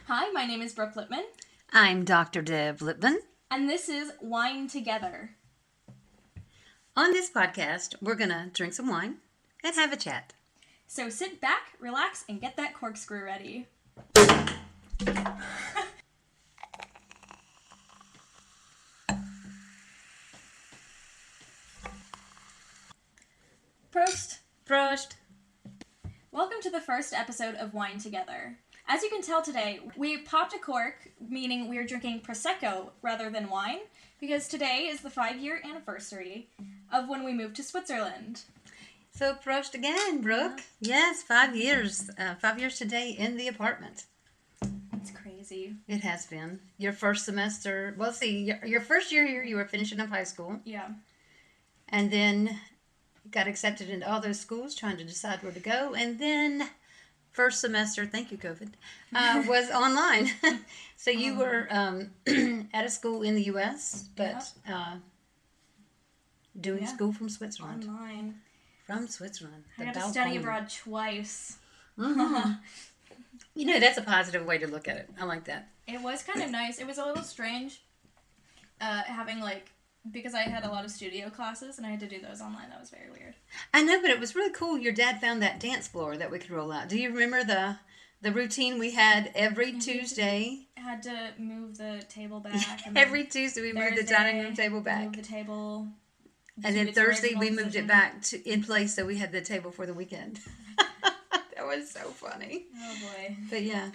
Hi, my name is Brooke Lipman. I'm Dr. Deb Lipman. And this is Wine Together. On this podcast, we're going to drink some wine and have a chat. So sit back, relax, and get that corkscrew ready. Prost. Prost. Welcome to the first episode of Wine Together. As you can tell today, we popped a cork, meaning we are drinking Prosecco rather than wine, because today is the 5-year anniversary of when we moved to Switzerland. So, prost again, Brooke. Yes, 5 years. 5 years today in the apartment. It's crazy. It has been. Your first semester, well, see, your first year here, you were finishing up high school. Yeah. And then got accepted into all those schools, trying to decide where to go. And then first semester, thank you, COVID, was online. So you were at a school in the U.S., but doing school from Switzerland. Online. From Switzerland. I got to study abroad twice. Mm-hmm. You know, that's a positive way to look at it. I like that. It was kind of nice. It was a little strange having, because I had a lot of studio classes and I had to do those online. That was very weird. I know, but it was really cool. Your dad found that dance floor that we could roll out. Do you remember the routine we had every Tuesday? I had to move the table back. And every Tuesday we moved the dining room table back. Move the table. And then Thursday we moved it back in place so we had the table for the weekend. That was so funny. Oh boy. But yeah.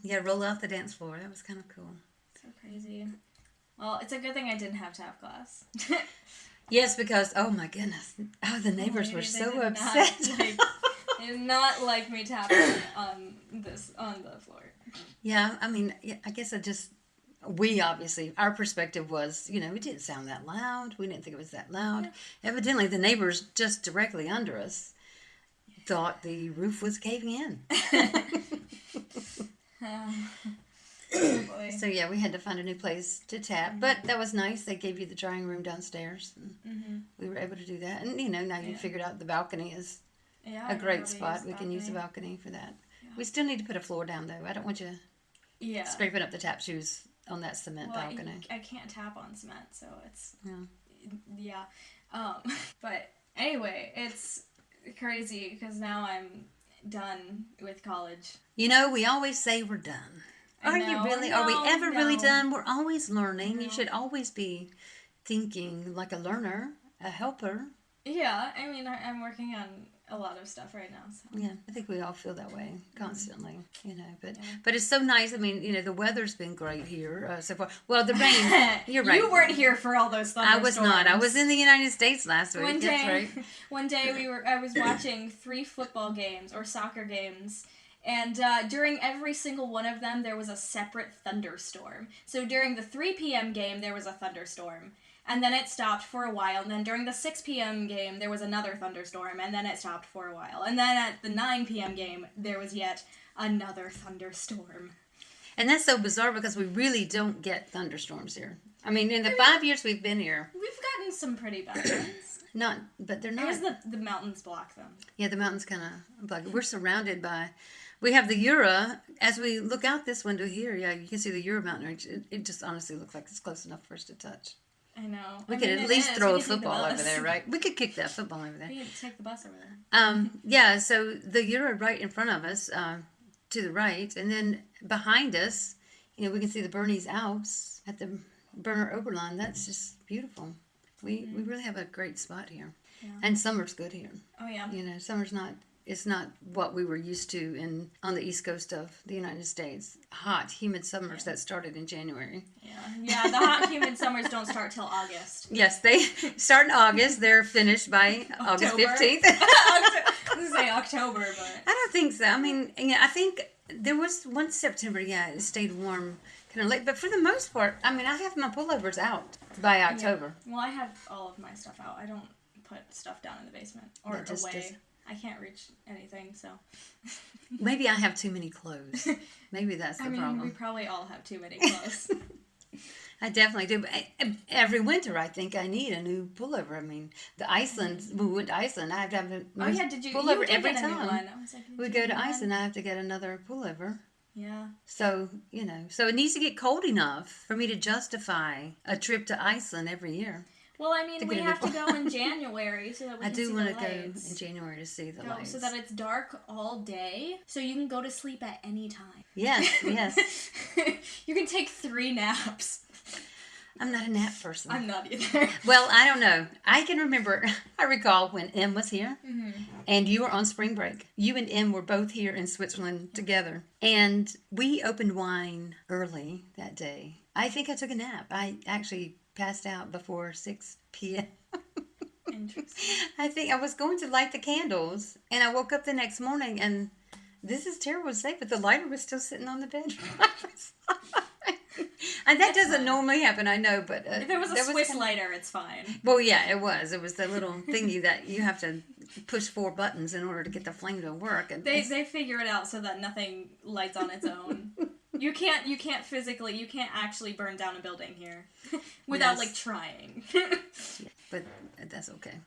Yeah, roll out the dance floor. That was kind of cool. So crazy. Well, it's a good thing I didn't have to have class. Yes, because, oh my goodness. Oh, the neighbors were so upset. They did not like me tapping on the floor. Yeah, I mean, I guess our perspective was, it didn't sound that loud. We didn't think it was that loud. Yeah. Evidently, the neighbors just directly under us thought the roof was caving in. Oh boy. So yeah, we had to find a new place to tap, but that was nice. They gave you the drawing room downstairs, and we were able to do that. And now you figured out the balcony is a great spot. We can use the balcony for that. Yeah. We still need to put a floor down though. I don't want you scraping up the tap shoes on that cement balcony. I can't tap on cement, so it's but anyway, it's crazy because now I'm done with college. We always say we're done. Are you really? No, are we ever really done? We're always learning. No. You should always be thinking like a learner, a helper. Yeah, I mean, I'm working on a lot of stuff right now. So. Yeah, I think we all feel that way constantly, But it's so nice. I mean, the weather's been great here so far. Well, the rain, you're right. You weren't here for all those thunderstorms. I was not. I was in the United States last week. That's right. One day I was watching 3 football games or soccer games. And during every single one of them, there was a separate thunderstorm. So during the 3 p.m. game, there was a thunderstorm. And then it stopped for a while. And then during the 6 p.m. game, there was another thunderstorm. And then it stopped for a while. And then at the 9 p.m. game, there was yet another thunderstorm. And that's so bizarre because we really don't get thunderstorms here. I mean, in the 5 years we've been here. We've gotten some pretty bad ones. But they're not. There's the mountains block them. Yeah, the mountains kind of block. We're surrounded by... We have the Jura. As we look out this window here, you can see the Jura mountain range. It just honestly looks like it's close enough for us to touch. I know. We could at least throw a football over there, right? We could kick that football over there. We could take the bus over there. Yeah, so the Jura right in front of us, to the right, and then behind us, we can see the Bernese Alps at the Berner Oberland. That's just beautiful. We really have a great spot here. Yeah. And summer's good here. Oh, yeah. Summer's not... It's not what we were used to on the east coast of the United States. Hot, humid summers that started in January. Yeah, the hot, humid summers don't start till August. Yes, they start in August. They're finished by August 15th. I was going to say October, but... I don't think so. I mean, I think there was one September, it stayed warm kind of late. But for the most part, I mean, I have my pullovers out by October. Yeah. Well, I have all of my stuff out. I don't put stuff down in the basement or away. I can't reach anything, so... Maybe I have too many clothes. Maybe that's the problem. We probably all have too many clothes. I definitely do. Every winter, I think I need a new pullover. I mean, when we went to Iceland, I have to have a new pullover every time. I was like, we go to Iceland, I have to get another pullover. Yeah. So, so it needs to get cold enough for me to justify a trip to Iceland every year. Well, I mean, we have to go in January so that we can see the lights. I do want to go in January to see the lights. So that it's dark all day, so you can go to sleep at any time. Yes, yes. You can take 3 naps. I'm not a nap person. I'm not either. Well, I don't know. I recall when Em was here, and you were on spring break. You and Em were both here in Switzerland together. And we opened wine early that day. I think I took a nap. I actually passed out before 6 p.m. Interesting. I think I was going to light the candles, and I woke up the next morning, and this is terrible to say, but the lighter was still sitting on the bed. And that doesn't normally happen, I know, but... if it was a Swiss lighter, it's fine. Well, yeah, it was. It was the little thingy that you have to push 4 buttons in order to get the flame to work. And they figure it out so that nothing lights on its own. You can't actually burn down a building here without, trying. Yeah, but that's okay.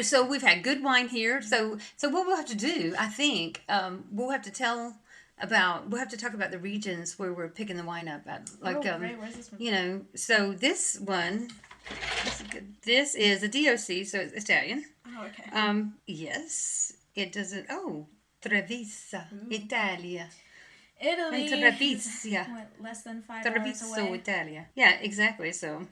So we've had good wine here. So what we'll have to do, I think, we'll have to talk about the regions where we're picking the wine up at. Right. Where's this one? So this one, this is a DOC, so it's Italian. Oh, okay. Yes, it doesn't. Oh, Treviso, Italia. Italy. Treviso. What, less than 5 hours away? Italia. Yeah, exactly. So,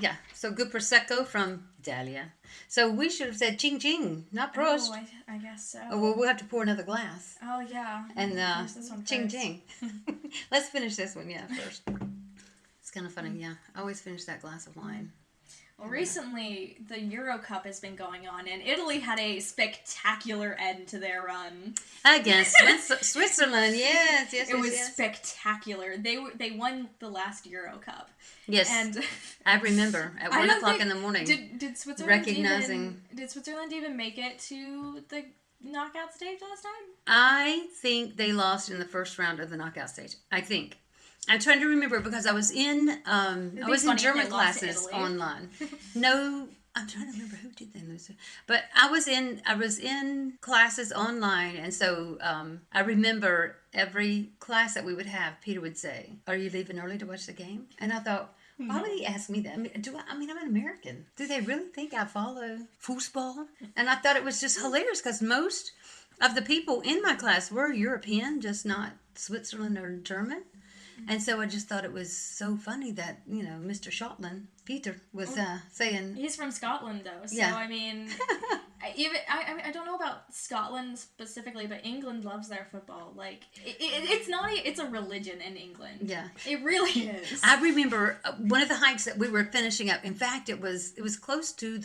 yeah. So good prosecco from Italia. So we should have said ching ching, not Prost. Oh, I guess so. Oh, well, we'll have to pour another glass. Oh, yeah. And this one ching first. ching. Let's finish this one, first. It's kind of funny, yeah. I always finish that glass of wine. Well, recently, the Euro Cup has been going on, and Italy had a spectacular end to their run. Against Switzerland, yes. It was spectacular. They won the last Euro Cup. Yes, and I remember at 1 o'clock in the morning. Did Switzerland did Switzerland even make it to the knockout stage last time? I think they lost in the first round of the knockout stage. I think. I'm trying to remember because I was in German classes online. No, I'm trying to remember who did they lose to. But I was in classes online, and so I remember every class that we would have, Peter would say, "Are you leaving early to watch the game?" And I thought, why would he ask me that? I mean, I'm an American. Do they really think I follow football? And I thought it was just hilarious because most of the people in my class were European, just not Switzerland or German. And so I just thought it was so funny that, Mr. Schottland, Peter, was saying... He's from Scotland, though. So, yeah. I mean, I don't know about Scotland specifically, but England loves their football. Like, it's a religion in England. Yeah. It really is. I remember one of the hikes that we were finishing up. In fact, it was close to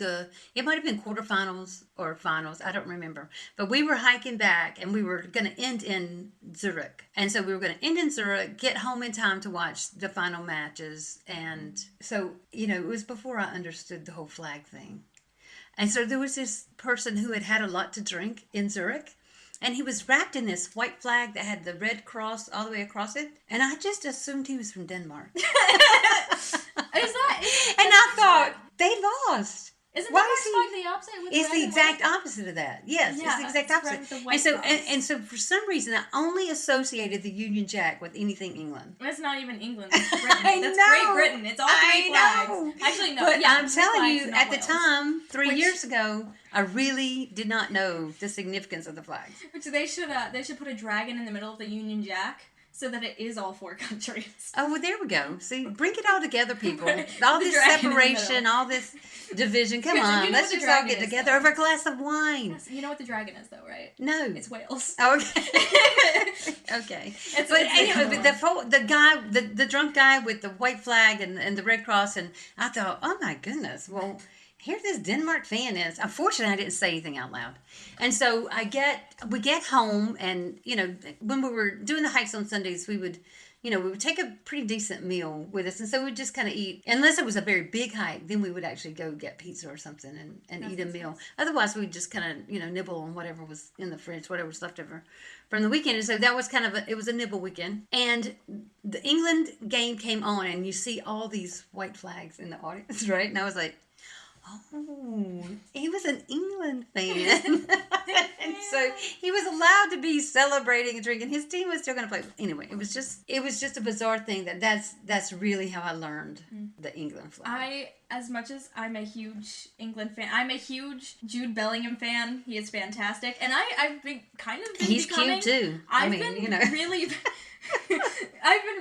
it might have been quarterfinals or finals. I don't remember. But we were hiking back, and we were going to end in Zurich. And so we were going to end in Zurich, get home in time to watch the final matches. And so, it was before I understood the whole flag thing. And so there was this person who had a lot to drink in Zurich. And he was wrapped in this white flag that had the red cross all the way across it. And I just assumed he was from Denmark. Is that? And I thought, they lost. Isn't the flag the opposite? It's the exact opposite of that. Yes, it's the exact opposite. And so for some reason, I only associated the Union Jack with anything England. It's not even England. It's Britain. That's Great Britain. It's all 3 flags. Actually, no. But yeah, I'm telling you, at the Wales. time, 3 years ago, I really did not know the significance of the flags. Which they should put a dragon in the middle of the Union Jack. So that it is all 4 countries. Oh, well, there we go. See, bring it all together, people. All this separation, all this division. Come on, let's just all get together over a glass of wine. Yes, you know what the dragon is, though, right? No. It's Wales. Okay. Okay. But anyway, the drunk guy with the white flag and the Red Cross, and I thought, oh, my goodness, well... Here this Denmark fan is. Unfortunately, I didn't say anything out loud. And so we get home, and, when we were doing the hikes on Sundays, we would take a pretty decent meal with us. And so we'd just kind of eat. Unless it was a very big hike, then we would actually go get pizza or something and eat a meal. Nice. Otherwise, we'd just kind of, nibble on whatever was in the fridge, whatever was left over from the weekend. And so that was it was a nibble weekend. And the England game came on, and you see all these white flags in the audience, right? And I was like... Oh, he was an England fan. And so he was allowed to be celebrating and drinking. His team was still going to play. Anyway, it was just a bizarre thing that's really how I learned the England flag. As much as I'm a huge England fan, I'm a huge Jude Bellingham fan. He is fantastic. And I've been He's becoming... cute too. I've been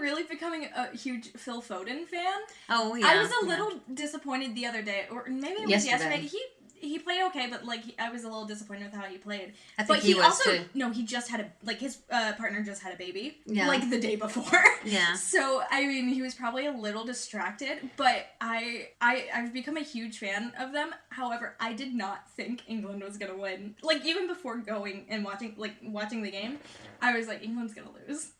really becoming a huge Phil Foden fan. Oh, yeah. I was a little disappointed the other day, or maybe it was yesterday. He played okay, but I was a little disappointed with how he played. I think he was also too. No, he just had his partner just had a baby, yeah. The day before. Yeah. So I mean, he was probably a little distracted, but I've become a huge fan of them. However, I did not think England was gonna win. Even before going and watching the game, I was like, England's gonna lose.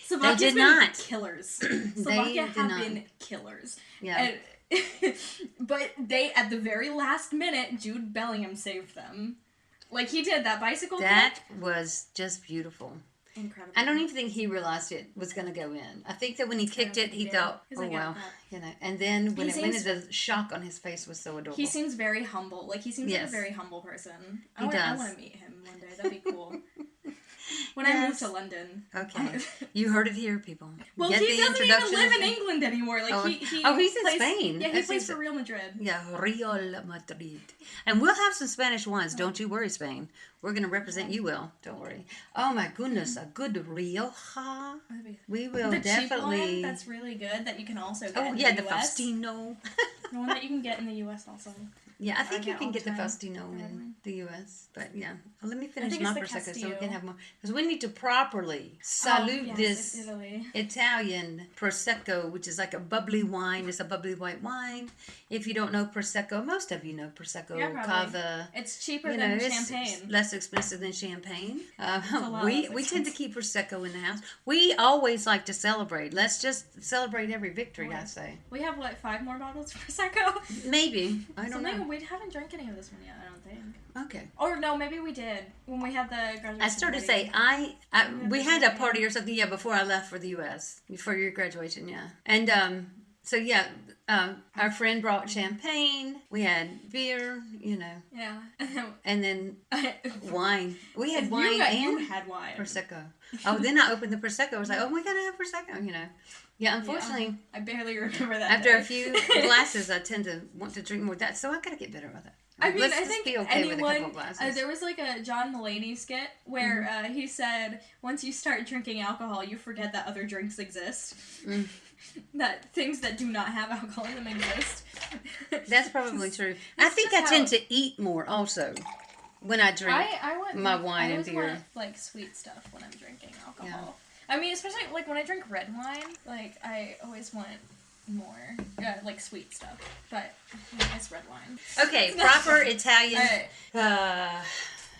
Slovakia's been killers. Slovakia have been killers. Yeah. And, but they, at the very last minute, Jude Bellingham saved them. He did that bicycle kick. That was just beautiful. Incredible. I don't even think he realized it was going to go in. I think that when he kicked it, he thought, oh, well, And then when it went in, the shock on his face was so adorable. He seems very humble. He seems like a very humble person. He does. I want to meet him one day. That'd be cool. When I move to London. Okay. You heard it here, people. Well, he doesn't even live in England anymore. He's in Spain. Yeah, he plays for Real Madrid. Yeah, Real Madrid. And we'll have some Spanish wines. Don't you worry, Spain. We're going to represent you well. Don't worry. Oh, my goodness. A good Rioja. We will the definitely... cheap one that's really good that you can also get in the the US. Faustino. The one that you can get in the US also. Yeah, I think you can get the Faustino in the U.S. But yeah, let me finish my Prosecco so we can have more. Because we need to properly salute this Italian Prosecco, which is like a bubbly wine. It's a bubbly white wine. If you don't know Prosecco, most of you know Prosecco, Cava. It's cheaper than champagne. It's less expensive than champagne. We tend to keep Prosecco in the house. We always like to celebrate. Let's just celebrate every victory, I say. We have, 5 more bottles of Prosecco? Maybe. I don't know. We haven't drank any of this one yet, I don't think. Okay. Or no, maybe we did when we had the graduation. I started to say we had a party or something before I left for the U.S. for your graduation, and our friend brought champagne. We had beer, Yeah. And then wine. We had wine you had wine. Prosecco. Oh, then I opened the Prosecco. I was like, oh, we gotta have Prosecco, Yeah, unfortunately, I barely remember that. After a few glasses, I tend to want to drink more. So I gotta get better with it. I think be okay with a couple glasses. There was a John Mulaney skit where he said, once you start drinking alcohol, you forget that other drinks exist. That things that do not have alcohol in them exist. That's probably true. I think I tend to eat more also when I drink my wine and beer. I want sweet stuff when I'm drinking alcohol. Yeah. I mean, especially when I drink red wine, I always want more sweet stuff, but it's red wine. Okay, proper Italian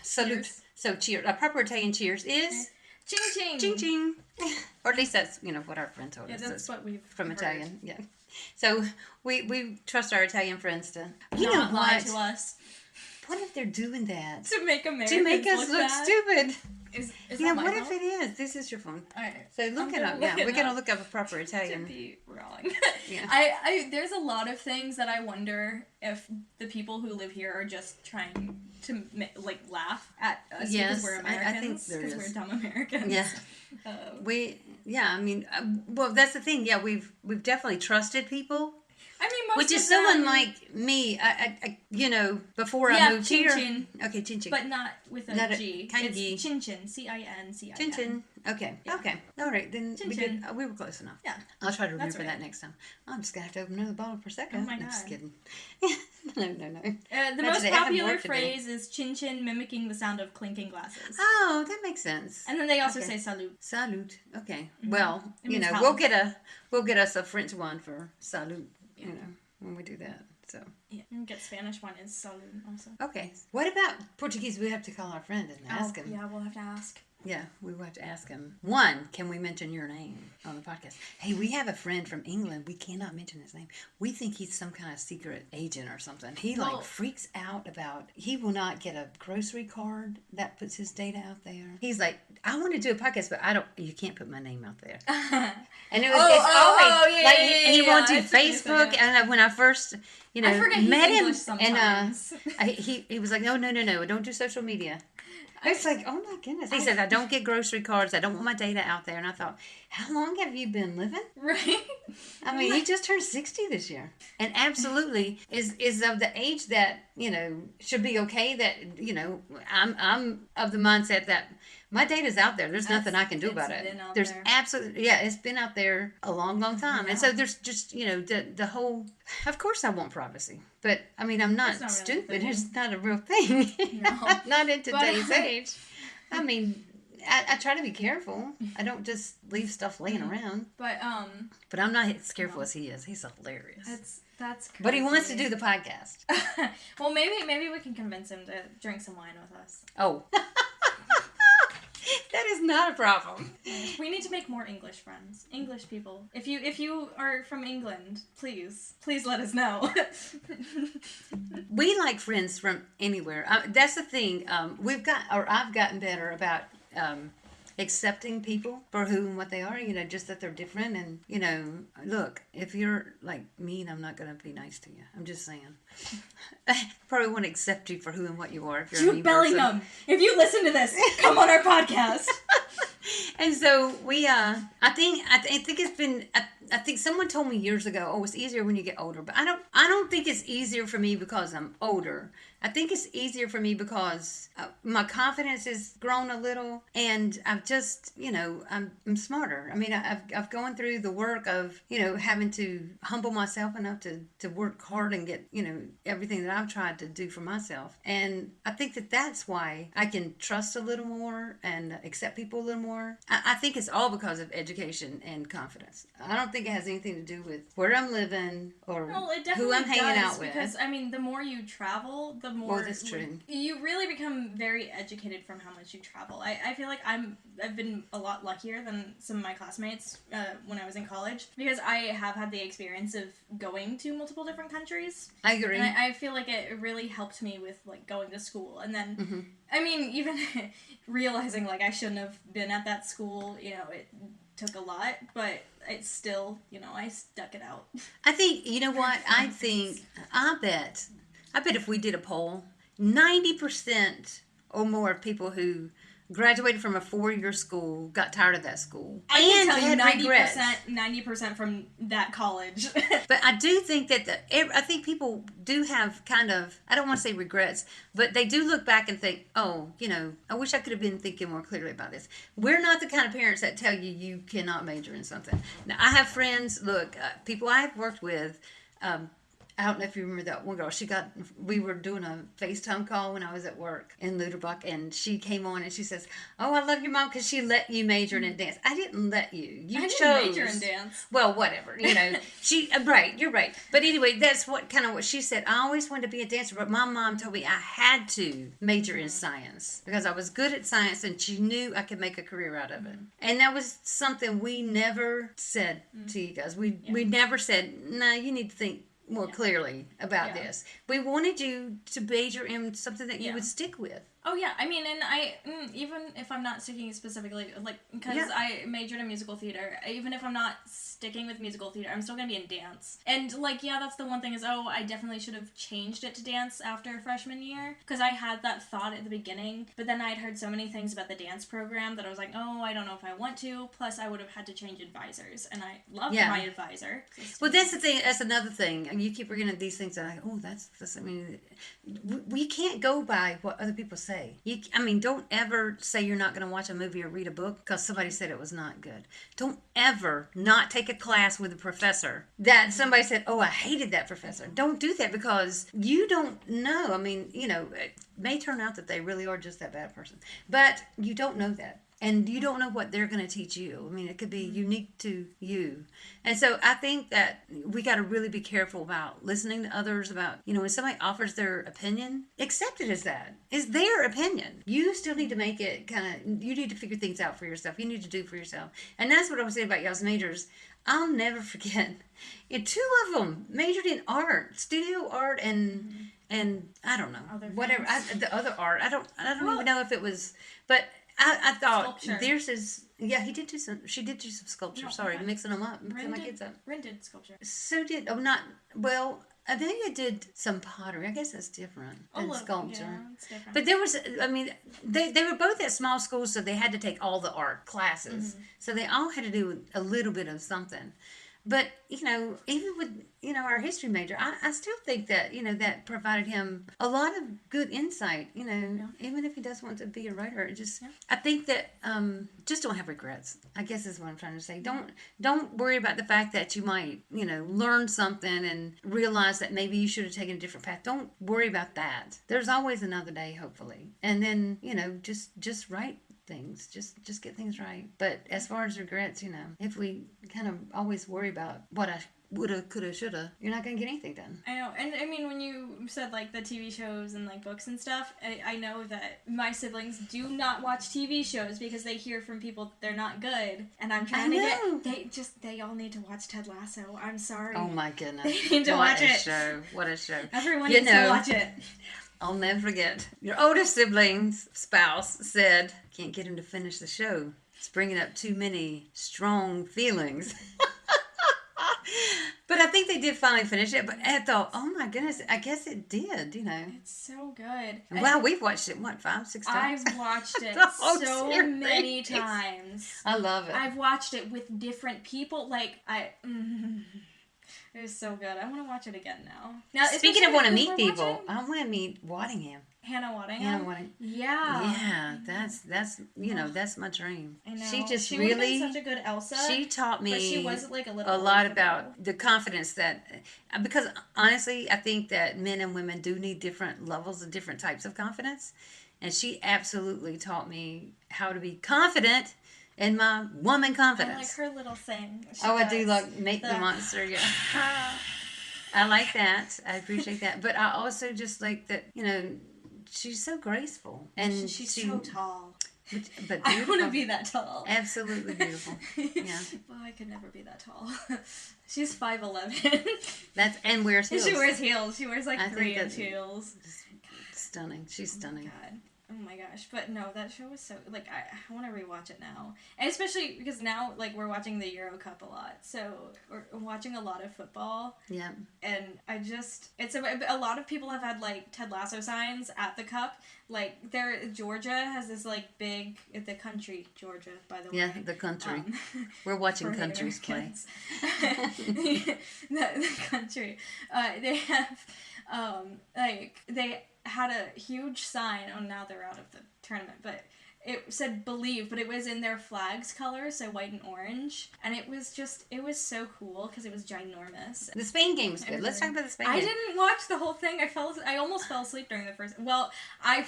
salute. Cheers. So cheers. A proper Italian cheers is ching ching. Ching ching. Or at least that's what our friend told us. Yeah, that's what we've from heard. Italian. Yeah. So we trust our Italian friends to not lie to us. What if they're doing that? To make Americans us look stupid. Is what if it is? This is your phone. All right. So look it up. Yeah, we're gonna look up a proper Italian. To be wrong. Yeah. There's a lot of things that I wonder if the people who live here are just trying to laugh at us because we're Americans. I think there is. Because we're dumb Americans. Yeah. I mean, well, that's the thing. Yeah, we've definitely trusted people. I mean, most which of is so unlike me. I before I moved here. Okay, chin chin. But not with a not G. It's chin chin. CINCIN. Chin chin. Okay. Yeah. Okay. All right. Then we were close enough. Yeah. I'll try to remember that next time. I'm just gonna have to open another bottle of Prosecco. Oh my God. I'm just kidding. No. The most popular phrase is chin chin, mimicking the sound of clinking glasses. Oh, that makes sense. And then they also say salute. Salute. Okay. Mm-hmm. Well, we'll get us a French one for salute. When we do that. So yeah, and get Spanish one is salud also. Okay. What about Portuguese? We have to call our friend and ask him. Yeah, we'll have to ask. Yeah, we will have to ask him. One, can we mention your name on the podcast? Hey, we have a friend from England. We cannot mention his name. We think he's some kind of secret agent or something. He freaks out about, he will not get a grocery card that puts his data out there. He's like, I want to do a podcast, but you can't put my name out there. And it's always, he won't do Facebook. And when I first, I forget met he's him, English sometimes. and he was like, no, don't do social media. It's like, oh my goodness. He says, I don't get grocery cards. I don't want my data out there. And I thought, how long have you been living? Right. I mean, he just turned 60 this year. And absolutely is of the age that, should be okay. That, I'm of the mindset that my data's out there. There's nothing I can do about it. There's absolutely, it's been out there a long, long time. Yeah. And so there's just, the whole, of course I want privacy. But, I mean, I'm not stupid. It's not a real thing. No. Not in today's age. I mean, I try to be careful. I don't just leave stuff laying around. But I'm not as careful as he is. He's hilarious. That's crazy. But he wants to do the podcast. Well, maybe we can convince him to drink some wine with us. Oh. That is not a problem. We need to make more English friends. English people. If you are from England, please let us know. We like friends from anywhere. That's the thing. I've gotten better about accepting people for who and what they are, just that they're different. And, look, if you're like mean, I'm not going to be nice to you. I'm just saying. I probably want to accept you for who and what you are. If you're Jude Bellingham, if you listen to this, come on our podcast. And so we, I think it's been, I think someone told me years ago, it's easier when you get older. But I don't think it's easier for me because I'm older. I think it's easier for me because my confidence has grown a little, and I've just, I'm smarter. I mean, I've gone through the work of, having to humble myself enough to work hard and get, everything that I've tried to do for myself. And I think that's why I can trust a little more and accept people a little more. I think it's all because of education and confidence. I don't think it has anything to do with where I'm living or who I'm hanging out with. Because, I mean, the more you travel, the more... Well, that's true. You really become very educated from how much you travel. I feel like I've been a lot luckier than some of my classmates when I was in college, because I have had the experience of going to multiple different countries. I agree. And I feel like it really helped me with, like, going to school. And then, I mean, even realizing, like, I shouldn't have been at that school, it took a lot, but it's still, I stuck it out. I think, you know what? I bet if we did a poll, 90% or more of people who graduated from a 4-year school got tired of that school. I can tell you 90% from that college. But I do think that I think people do have kind of, I don't want to say regrets, but they do look back and think, I wish I could have been thinking more clearly about this. We're not the kind of parents that tell you cannot major in something. Now, I have friends, people I've worked with, I don't know if you remember that one girl. We were doing a FaceTime call when I was at work in Luderbach, and she came on and she says, "Oh, I love your mom because she let you major in dance." I didn't let you. I didn't major in dance. Well, whatever. She right. You're right. But anyway, that's what she said. I always wanted to be a dancer, but my mom told me I had to major in science because I was good at science, and she knew I could make a career out of it. And that was something we never said to you guys. We never said, "No, you need to think more clearly about this." We wanted you to major in something that you would stick with. Oh, yeah. I mean, and I, even if I'm not sticking specifically, like, because I majored in musical theater, even if I'm not sticking with musical theater, I'm still going to be in dance. And, like, that's the one thing is, I definitely should have changed it to dance after freshman year, because I had that thought at the beginning, but then I'd heard so many things about the dance program that I was like, I don't know if I want to, plus I would have had to change advisors, and I loved my advisor. Well, that's the thing, that's another thing, and you keep bringing up these things, and I mean, we can't go by what other people say. Don't ever say you're not going to watch a movie or read a book because somebody said it was not good. Don't ever not take a class with a professor that somebody said, I hated that professor. Don't do that because you don't know. I mean, it may turn out that they really are just that bad person, but you don't know that. and you don't know what they're going to teach you. I mean, it could be unique to you. And so I think that we got to really be careful about listening to others, about, when somebody offers their opinion, accept it as that. It's their opinion. You still need to make it you need to figure things out for yourself. You need to do for yourself. And that's what I was saying about y'all's majors. I'll never forget. Two of them majored in art, studio art, and I don't know, whatever. The other art, I don't even know if it was, but I thought sculpture. Theirs is, she did do some sculpture. Sorry, mixing them up, mixing my kids up. Ren did sculpture. I think I did some pottery. I guess that's different than sculpture. Yeah, it's different. But there was, they were both at small schools, so they had to take all the art classes. Mm-hmm. So they all had to do a little bit of something. But, even with, our history major, I still think that, that provided him a lot of good insight, even if he does want to be a writer. I think that, just don't have regrets, I guess is what I'm trying to say. Don't worry about the fact that you might, learn something and realize that maybe you should have taken a different path. Don't worry about that. There's always another day, hopefully. And then, just write things, just get things right. But as far as regrets, if we kind of always worry about what I woulda, coulda, shoulda, you're not gonna get anything done. I know. And I mean, when you said like the TV shows and like books and stuff, I know that my siblings do not watch TV shows because they hear from people that they're not good, and I'm trying to get they all need to watch Ted Lasso. I'm sorry. Oh my goodness. They need to watch it. What a show. Everyone needs to watch it. I'll never forget. Your oldest sibling's spouse said, can't get him to finish the show. It's bringing up too many strong feelings. But I think they did finally finish it. But I thought, oh my goodness, I guess it did, It's so good. Wow, we've watched it, 5, 6 times? I've watched it so many times. I love it. I've watched it with different people. It was so good. I want to watch it again now. Speaking of want to meet people, I want to meet Waddingham. Hannah Waddingham. Yeah, that's my dream. I know. She really been such a good Elsa. She taught me but she was a lot about the confidence that, because honestly, I think that men and women do need different levels of different types of confidence, and she absolutely taught me how to be confident in my woman confidence. I like her little thing. I do like make the monster. Yeah. I like that. I appreciate that. But I also just like that, she's so graceful. And she's so tall. But I want to be that tall. Absolutely beautiful. Yeah. Well, I could never be that tall. She's 5'11". And wears heels. She wears heels. She wears 3-inch heels. Stunning. She's stunning. Oh my gosh. But no, that show was so, I want to rewatch it now. And especially because now, we're watching the Euro Cup a lot. So, we're watching a lot of football. Yeah. And it's a lot of people have had, Ted Lasso signs at the Cup. Georgia has this, big, the country, Georgia, by the way. Yeah, the country. We're watching countries play. the country. They have, they had a huge sign. Oh, now they're out of the tournament, but it said believe, but it was in their flag's colors, so white and orange, and it was so cool because it was ginormous. The Spain game's good. Let's talk about the Spain game. I didn't watch the whole thing. I almost fell asleep during the first. Well, I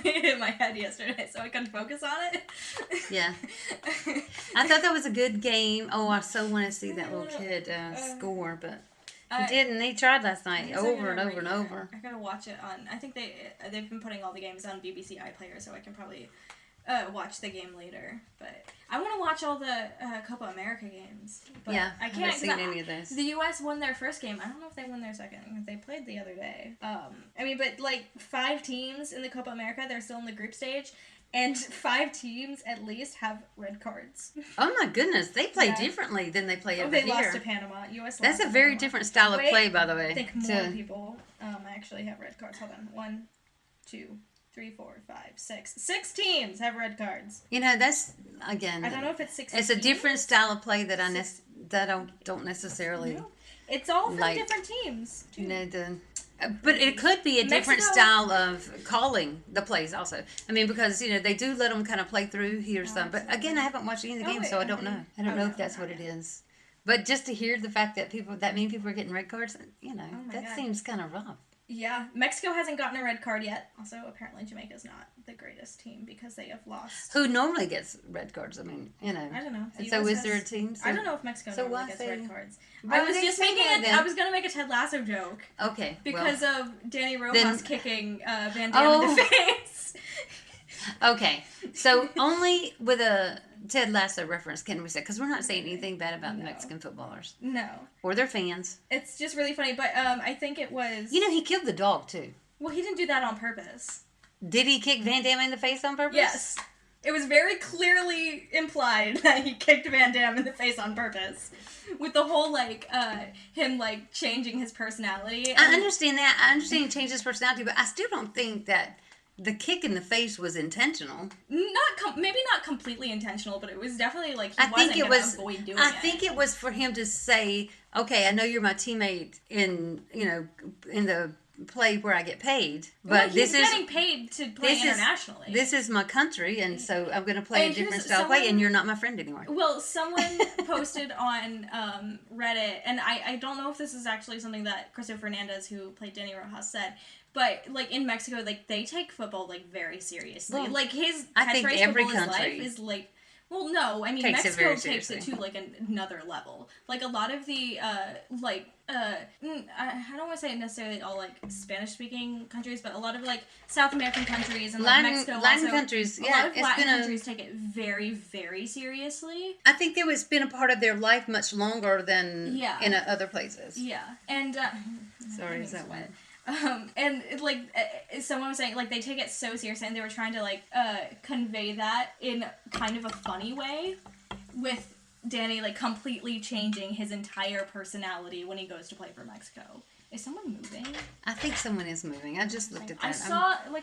hit my head yesterday, so I couldn't focus on it. Yeah, I thought that was a good game. Oh, I so want to see that little kid score, but. He didn't. He tried last night over and over and over. I gotta watch it on. I think they've been putting all the games on BBC iPlayer, so I can probably watch the game later. But I want to watch all the Copa America games. But yeah, I can't. Haven't seen any of those. The U.S. won their first game. I don't know if they won their second. They played the other day. But 5 teams in the Copa America, they're still in the group stage. And 5 teams at least have red cards. Oh my goodness, they play differently than they play over here. They lost to Panama. U.S. That's a very different style of play, by the way. I think more people actually have red cards. Hold on. 1, 2, 3, 4, 5, 6. 6 teams have red cards. That's, again... I don't know if it's 6 It's a different style of play that I don't necessarily... No. It's all from different teams, too. But it could be a different style of calling the plays also. I mean, because, they do let them kind of play through here some. But again, I haven't watched any of the games, so I don't know. I don't know if that's what it is. But just to hear the fact that many people are getting red cards, that seems kind of rough. Yeah, Mexico hasn't gotten a red card yet. Also, apparently Jamaica's not the greatest team because they have lost. Who normally gets red cards? I mean, I don't know. So is there a team? I don't know if Mexico normally gets red cards. I was going to make a Ted Lasso joke. Okay. Because of Danny Rojas kicking Van Damme in the face. Okay. So only with a Ted Lasso reference can we say, because we're not saying anything bad about the Mexican footballers. No. Or their fans. It's just really funny, but I think it was... He killed the dog, too. Well, he didn't do that on purpose. Did he kick Van Damme in the face on purpose? Yes. It was very clearly implied that he kicked Van Damme in the face on purpose. With the whole, him, changing his personality. I understand that. I understand he changed his personality, but I still don't think that the kick in the face was intentional. Maybe not completely intentional, but it was definitely, he wasn't going to avoid doing it. I think it was for him to say, okay, I know you're my teammate in the play where I get paid, but he's getting paid to play internationally. This is my country, and so I'm going to play a different style of play, and you're not my friend anymore. Well, someone posted on Reddit, and I don't know if this is actually something that Cristo Fernandez, who played Danny Rojas, said, but in Mexico, they take football very seriously. Well, his I think every country is well, no, I mean, Mexico takes it to, another level. A lot of the, I don't want to say necessarily all, Spanish-speaking countries, but a lot of, South American countries and, Mexico Latin countries, yeah. A lot of Latin countries take it very, very seriously. I think it's been a part of their life much longer than in other places. Yeah, and, sorry, is that one? And someone was saying they take it so seriously, and they were trying to convey that in kind of a funny way, with Danny completely changing his entire personality when he goes to play for Mexico. Is someone moving? I think someone is moving. I just looked at that.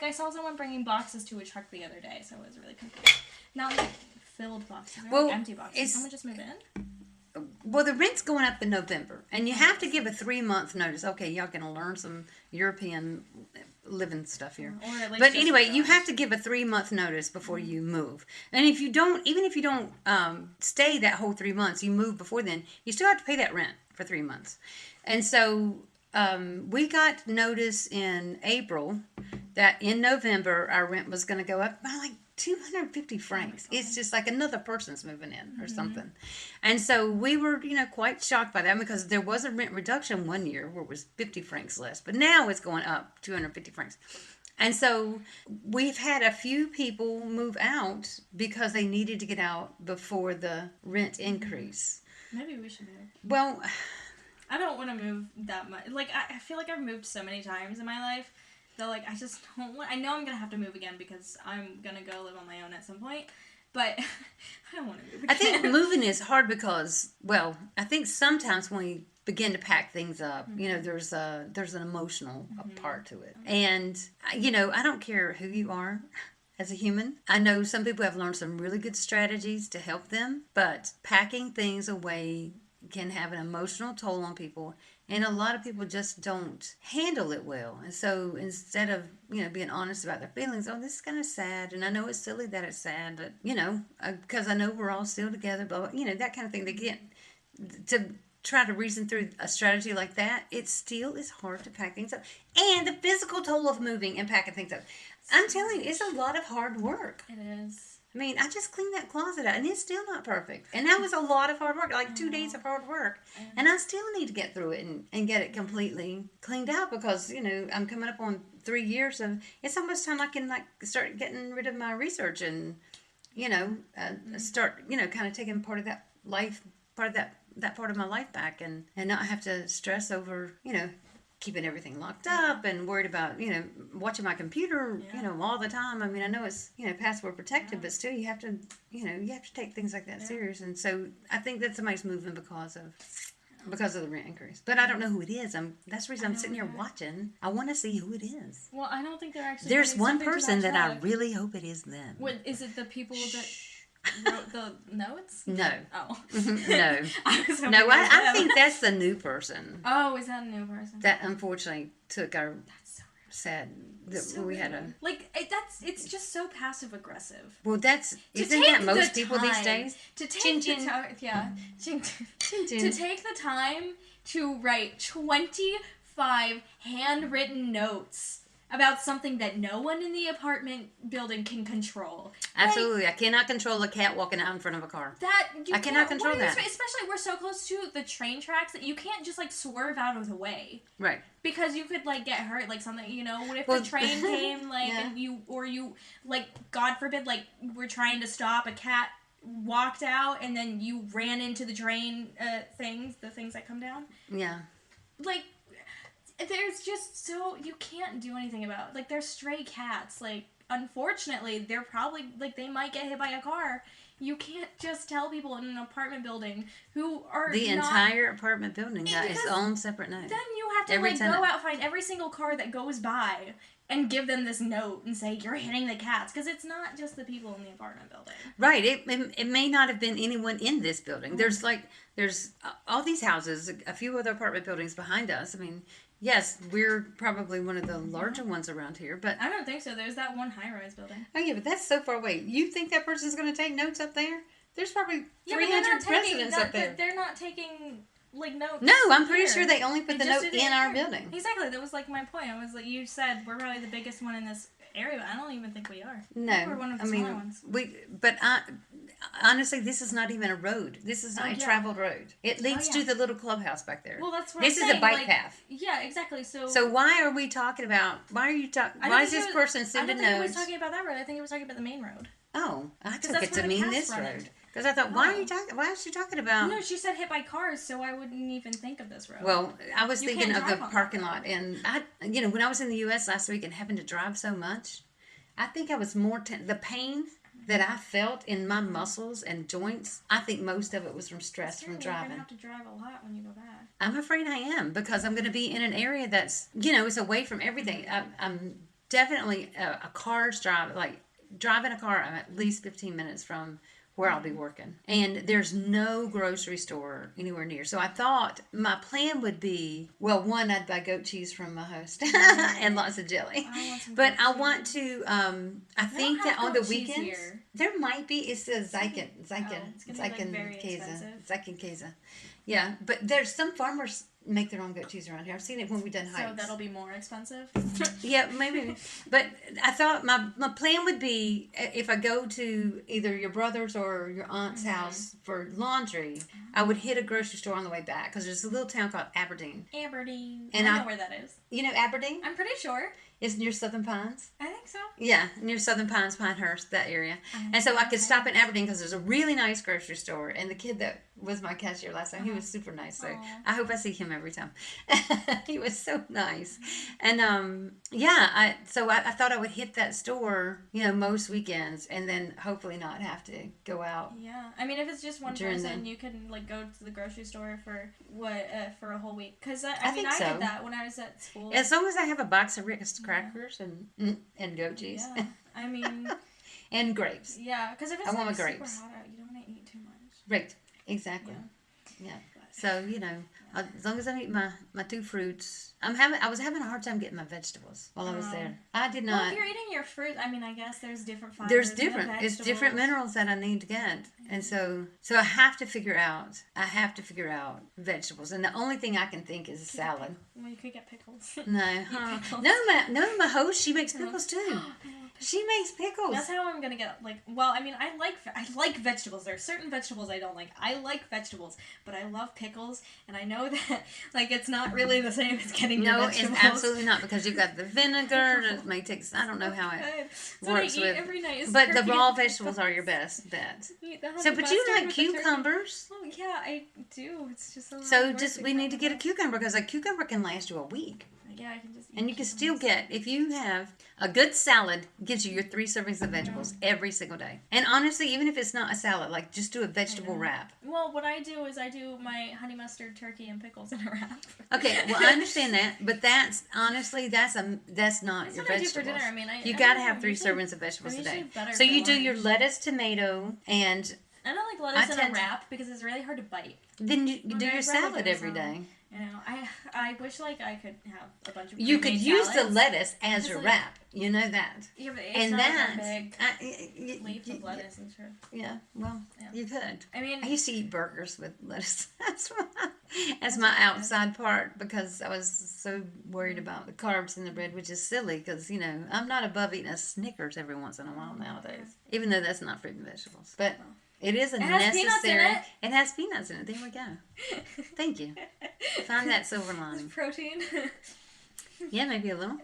I saw someone bringing boxes to a truck the other day, so I was really confused. Not filled boxes, empty boxes. Did someone just move in? Well, the rent's going up in November, and you have to give a 3-month notice. Okay, y'all gonna learn some European living stuff here. But anyway, you have to give a 3-month notice before you move. And if you don't, even if you don't stay that whole 3 months, you move before then, you still have to pay that rent for 3 months. And so we got notice in April that in November our rent was going to go up by 250 francs. It's just another person's moving in or something. And so we were, quite shocked by that, because there was a rent reduction one year where it was 50 francs less. But now it's going up 250 francs. And so we've had a few people move out because they needed to get out before the rent increase. Maybe we should move. Well, I don't want to move that much. I feel like I've moved so many times in my life. So, I just don't want... I know I'm going to have to move again because I'm going to go live on my own at some point. But I don't want to move again. I think moving is hard because, I think sometimes when we begin to pack things up, there's an emotional part to it. And, I don't care who you are as a human. I know some people have learned some really good strategies to help them. But packing things away can have an emotional toll on people. And a lot of people just don't handle it well. And so instead of, being honest about their feelings, this is kind of sad. And I know it's silly that it's sad, but, because I know we're all still together, but, that kind of thing. They get to try to reason through a strategy like that. It still is hard to pack things up. And the physical toll of moving and packing things up. I'm telling you, it's a lot of hard work. It is. I mean, I just cleaned that closet out, and it's still not perfect. And that was a lot of hard work, 2 days of hard work. And I still need to get through it and get it completely cleaned out because, I'm coming up on 3 years of, it's almost time I can, start getting rid of my research and, start, kind of taking part of that life, that part of my life back and not have to stress over, keeping everything locked up and worried about, watching my computer, all the time. I mean, I know it's, password protected, but still you have to, take things like that serious. And so I think that somebody's moving because of the rent increase. But I don't know who it is. That's the reason I'm sitting here watching. I want to see who it is. Well, I don't think they're actually... There's one person that I really hope it is them. What, is it the people that... wrote the notes? No. Oh. No. I think that's the new person. Oh, is that a new person? That unfortunately took our... That's so sad that so we had a... it's just so passive aggressive. Well, isn't that most people these days? To take to take the time to write 20 5 handwritten notes about something that no one in the apartment building can control. Absolutely. Like, I cannot control a cat walking out in front of a car. I cannot control that. Especially we're so close to the train tracks that you can't just, like, swerve out of the way. Right. Because you could, like, get hurt, like, something, you know, what if the train came, like, and you, like, God forbid, like, we're trying to stop, a cat walked out, and then you ran into the train the things that come down. Yeah. Like, there's just you can't do anything about it. Like, they're stray cats. Like, unfortunately, they're probably, like, they might get hit by a car. You can't just tell people in an apartment building who are entire apartment building got its own separate note. Then you have to, go out, find every single car that goes by and give them this note and say, you're hitting the cats. Because it's not just the people in the apartment building. Right. It may not have been anyone in this building. There's all these houses, a few other apartment buildings behind us. I mean, yes, we're probably one of the larger ones around here, but... I don't think so. There's that one high-rise building. Oh, yeah, but that's so far away. You think that person's going to take notes up there? There's probably 300 residents up there. They're not taking, like, notes. No, I'm pretty sure they only put the note in our building. Exactly. That was, like, my point. I was like, you said we're probably the biggest one in this area, but I don't even think we are. No. We're one of the smaller ones. Honestly, this is not even a road. This is not a traveled road. It leads to the little clubhouse back there. Well, that's what this I'm is saying. A bike path. Yeah, exactly. So why are we talking about? Why are you talking? Why is this person sending notes? I don't think he was talking about that road. I think he was talking about the main road. Oh, I took it to mean this road. Because I thought, why is she talking about? No, she said hit by cars, so I wouldn't even think of this road. Well, I was thinking of the parking lot, and when I was in the U.S. last week and having to drive so much, I think I was more the pain that I felt in my muscles and joints. I think most of it was from stress from driving. You're going to have to drive a lot when you go back. I'm afraid I am, because I'm going to be in an area that's it's away from everything. I'm definitely a car's drive. Like driving a car, I'm at least 15 minutes from where I'll be working. And there's no grocery store anywhere near. So I thought my plan would be, well, one, I'd buy goat cheese from my host and lots of jelly. But I want to, I think that on the weekends, there might be, it's a Zyken Keza. Yeah, but there's some farmers make their own goat cheese around here. I've seen it when we've done hikes. So that'll be more expensive? Yeah, maybe. But I thought my plan would be, if I go to either your brother's or your aunt's house for laundry, I would hit a grocery store on the way back, because there's a little town called Aberdeen. And I know where that is. You know Aberdeen? I'm pretty sure. It's near Southern Pines. I think so. Yeah, near Southern Pines, Pinehurst, that area. And so I could stop in Aberdeen because there's a really nice grocery store. And the kid that was my cashier last time, he was super nice. So I hope I see him every time. He was so nice. And I thought I would hit that store, most weekends, and then hopefully not have to go out. Yeah, I mean, if it's just one person, you can go to the grocery store for for a whole week. Because I did that when I was at school. As long as I have a box of Ritz crackers and goat cheese. Yeah, I mean. And grapes. Yeah, because if it's super hot out, you don't want to eat too much. Right, exactly. Yeah. So, as long as I eat my 2 fruits. I was having a hard time getting my vegetables while I was there. I did not. Well, if you're eating your fruit, I mean, I guess there's different fibers. There's different. It's different minerals that I need to get. And so I have to figure out vegetables. And the only thing I can think is a salad. Well, you could get pickles. No. My host, she makes pickles too. She makes pickles. That's how I'm gonna get I like vegetables. There are certain vegetables I don't like. I like vegetables, but I love pickles, and I know that it's not really the same as getting your vegetables. No, it's absolutely not, because you've got the vinegar. It may take. I don't know how it works with. Every night but the raw vegetables are your best bet. So, but you like cucumbers? Oh yeah, I do. It's just we need to get a cucumber, because a cucumber can last you a week. Yeah, I can just eat. And you can still get, if you have a good salad, gives you your 3 servings of vegetables every single day. And honestly, even if it's not a salad, just do a vegetable wrap. Well, what I do is I do my honey mustard, turkey, and pickles in a wrap. Okay, well, I understand that, but that's not your vegetables. What I do for dinner. I mean, you got to have 3 servings of vegetables a day. So you do your lettuce, tomato, and I don't like lettuce in a wrap because it's really hard to bite. Then you do your salad every day. You know, I wish like I could have a bunch of. You could use the lettuce as your wrap. You know that. Yeah, but it's not that big leaf of lettuce. Yeah, well, you could. I mean, I used to eat burgers with lettuce as my outside part because I was so worried about the carbs in the bread, which is silly because, you know, I'm not above eating a Snickers every once in a while nowadays, even though that's not fruit and vegetables. But it is a necessary. It has peanuts in it. There we go. Thank you. Find that silver lining. Protein. Yeah, maybe a little.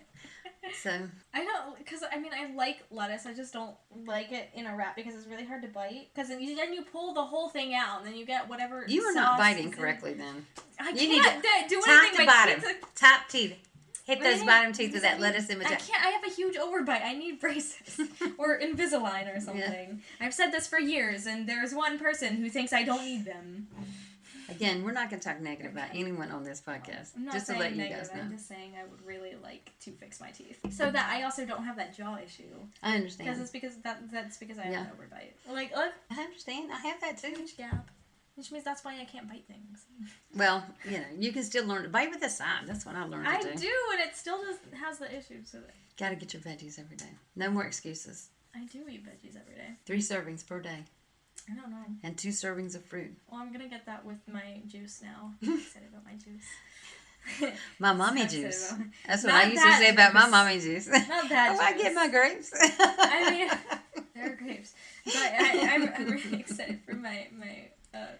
So I don't, because I mean I like lettuce. I just don't like it in a wrap because it's really hard to bite. Because then you pull the whole thing out, and then you get whatever. You are not biting correctly. Then I you can't need to do top anything. to bottom, top teeth. Hit those bottom teeth with that lettuce in between. I can't. I have a huge overbite. I need braces or Invisalign or something. Yeah. I've said this for years, and there's one person who thinks I don't need them. Again, we're not going to talk negative about anyone on this podcast. I'm not just to let you guys know. I'm just saying I would really like to fix my teeth so that I also don't have that jaw issue. I understand. Because it's because that's because I have an overbite. Like, look. I understand. I have that too. Huge gap. Which means that's why I can't bite things. Well, you know, you can still learn to bite with a side. That's what I learned to do. I do, and it still has the issue. So got to get your veggies every day. No more excuses. I do eat veggies every day. 3 servings per day. I don't know. And 2 servings of fruit. Well, I'm going to get that with my juice now. I'm excited about my juice. My mommy juice. That's what I used to say about my mommy juice. Not that juice. I get my grapes. I mean, they're grapes. But I'm really excited for my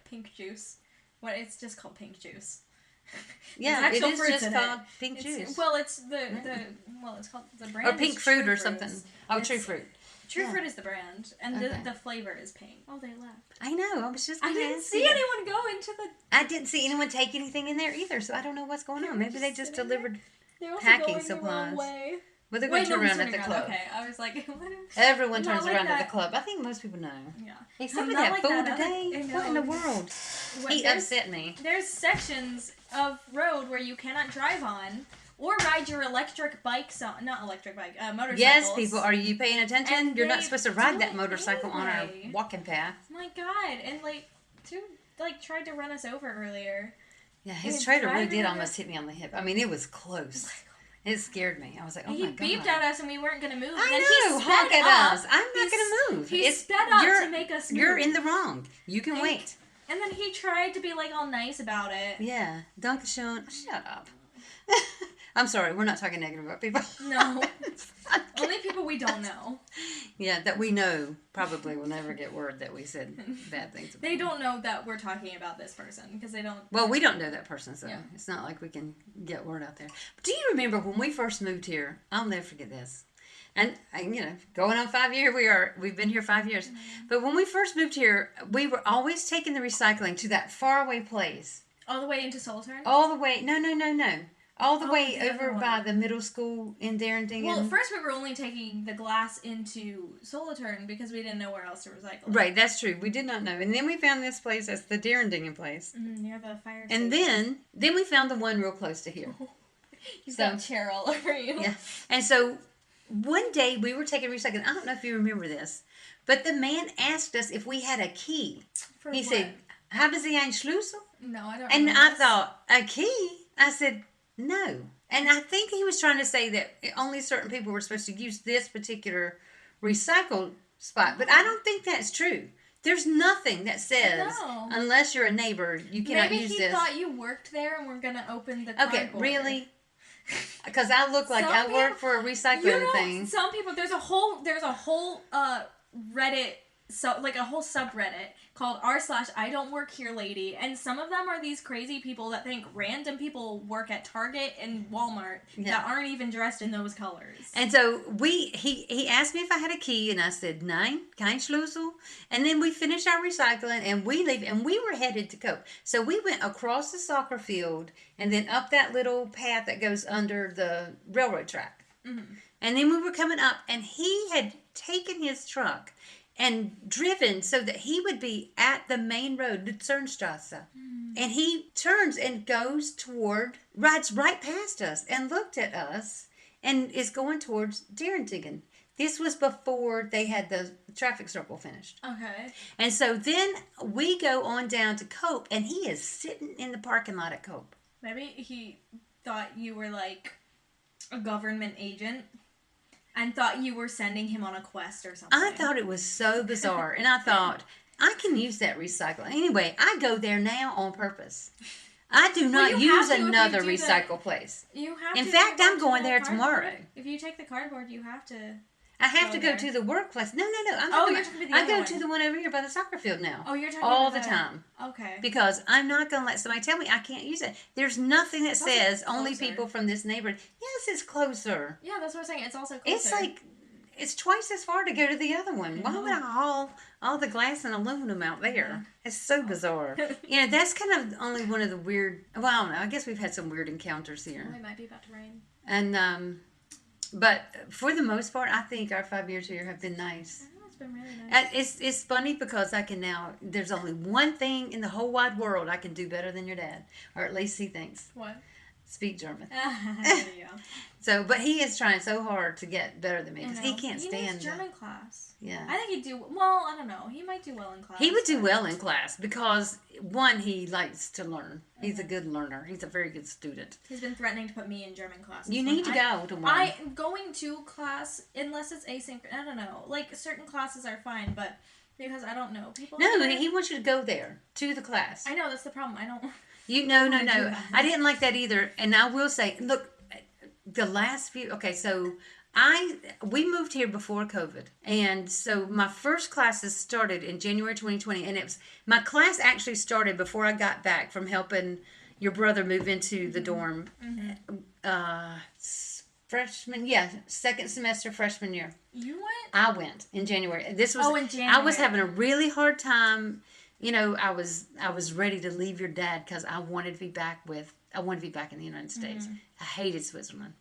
pink juice. Well, it's just called pink juice. Yeah, it is just called pink juice. Well, it's it's called the brand. Or pink fruit or something. Oh, True Fruit. True Fruit is the brand, and the flavor is pink. Oh, they left. I know. I was just. I didn't see anyone go into the. I didn't see anyone take anything in there either, so I don't know what's going on. Maybe they just delivered packing supplies. Well, they're going to turn around at the club. Okay, I was like, what? Everyone turns around at the club. I think most people know. Yeah. Hey, some of that food today. What in the world? He upset me. There's sections of road where you cannot drive on. Or ride your electric bikes on, not electric bike, motorcycles. Yes, people, are you paying attention? You're not supposed to ride that motorcycle on our walking path. My God, and dude, tried to run us over earlier. Yeah, his trailer really did almost hit me on the hip. I mean, it was close. It scared me. I was like, oh my God. He beeped at us and we weren't going to move. I know, honk at us. I'm not going to move. He sped up to make us move. You're in the wrong. You can wait. And then he tried to be all nice about it. Yeah, Dankeschön. Shut up. I'm sorry, we're not talking negative about people. No. Only people we don't know. Yeah, that we know probably will never get word that we said bad things about They don't know that we're talking about this person because they don't... Well, we don't know that person, so it's not like we can get word out there. But do you remember when we first moved here? I'll never forget this. And you know, going on 5 years, we've been here 5 years. Mm-hmm. But when we first moved here, we were always taking the recycling to that faraway place. All the way into Solturn? All the way... No. All the way over by the middle school in Darrington. Well, at first we were only taking the glass into Solothurn because we didn't know where else to recycle it. Right, that's true. We did not know. And then we found this place, that's the Darrington place. Near the fire station. And then we found the one real close to here. You've got chair all over you. Yeah. And so one day we were taking recycling. I don't know if you remember this, but the man asked us if we had a key. He said, "Haben Sie einen Schlüssel?" No, I don't And I thought, a key? I said, no. And I think he was trying to say that only certain people were supposed to use this particular recycle spot. But I don't think that's true. There's nothing that says, unless you're a neighbor, you cannot use this. Maybe he thought you worked there and we're going to open the cardboard. Okay, really? Because I look like I work for a recycling thing. Some people, there's a whole Reddit, a whole subreddit called r/I don't work here lady, and some of them are these crazy people that think random people work at Target and Walmart that aren't even dressed in those colors. And so he asked me if I had a key, and I said, "Nein, kein Schlüssel." And then we finished our recycling, and we leave, and we were headed to Cope. So we went across the soccer field, and then up that little path that goes under the railroad track. Mm-hmm. And then we were coming up, and he had taken his truck and driven so that he would be at the main road, Luzernstrasse. And he turns and rides right past us and looked at us and is going towards Darrington. This was before they had the traffic circle finished. Okay. And so then we go on down to Cope, and he is sitting in the parking lot at Cope. Maybe he thought you were like a government agent and thought you were sending him on a quest or something. I thought it was so bizarre, and I thought, I can use that recycle. Anyway, I go there now on purpose. I do not use another recycle place. You have In fact, I'm going there tomorrow. If you take the cardboard, you have to. I have to go to the workplace. No. I go to the one over here by the soccer field now. Oh, you're talking all about the time. Okay. Because I'm not going to let somebody tell me I can't use it. There's nothing that says only people from this neighborhood. Yes, it's closer. Yeah, that's what I'm saying. It's also closer. It's like, it's twice as far to go to the other one. Why would I haul all the glass and aluminum out there? Yeah. It's so bizarre. That's kind of only one of the weird, well, I don't know. I guess we've had some weird encounters here. Well, it might be about to rain. And, but for the most part, I think our 5 years here have been nice. I know, it's been really nice. It's funny because I can now, there's only one thing in the whole wide world I can do better than your dad. Or at least he thinks. What? Speak German. There you go. So, but he is trying so hard to get better than me because he can't stand needs German class. Yeah. I think he'd do, well, I don't know. He might do well in class. He would do well in class because, one, he likes to learn. He's a good learner. He's a very good student. He's been threatening to put me in German classes. You need to go to one. I'm going to class unless it's asynchronous. I don't know. Like, certain classes are fine, but because I don't know people. No, he wants you to go there to the class. I know, that's the problem. I don't. No. I didn't like that either. And I will say, look, the last few, okay, so we moved here before COVID. And so my first classes started in January 2020. And my class actually started before I got back from helping your brother move into the dorm. Second semester freshman year. You went? I went in January. This was, in January. I was having a really hard time. I was ready to leave your dad because I wanted to be back in the United States. I hated Switzerland.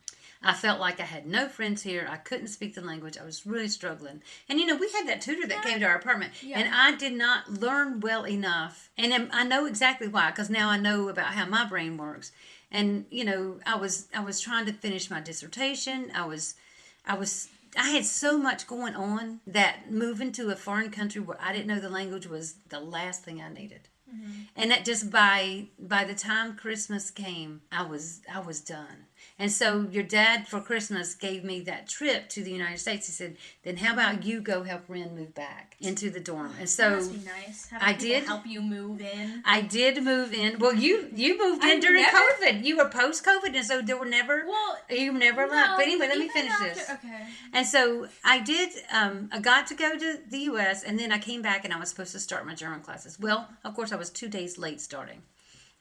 I felt like I had no friends here. I couldn't speak the language. I was really struggling. And, we had that tutor that came to our apartment. Yeah. And I did not learn well enough. And I know exactly why, because now I know about how my brain works. And, I was trying to finish my dissertation. I had so much going on that moving to a foreign country where I didn't know the language was the last thing I needed. And that just by the time Christmas came, I was done. And so your dad for Christmas gave me that trip to the United States. He said, "Then how about you go help Ren move back into the dorm?" And so that must be nice. I did help you move in. I did move in. Well, you moved in during COVID. You were post COVID, and so there were never. Well, you never left. But anyway, let me finish this. Okay. And so I did. I got to go to the U.S. and then I came back and I was supposed to start my German classes. Well, of course, I was 2 days late starting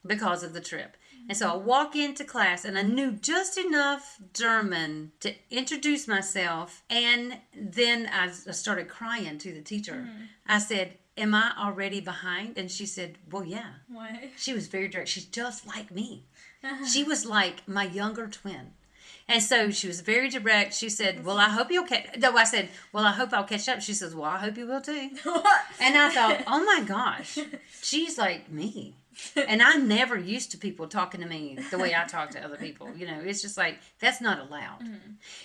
because of the trip. And so I walk into class and I knew just enough German to introduce myself. And then I started crying to the teacher. I said, "Am I already behind?" And she said, "Well, yeah." Why? She was very direct. She's just like me. She was like my younger twin. And so she was very direct. She said, "Well, I hope you'll catch." No, I said, "Well, I hope I'll catch up." She says, "Well, I hope you will too." And I thought, oh my gosh, she's like me. And I'm never used to people talking to me the way I talk to other people. It's just like, that's not allowed.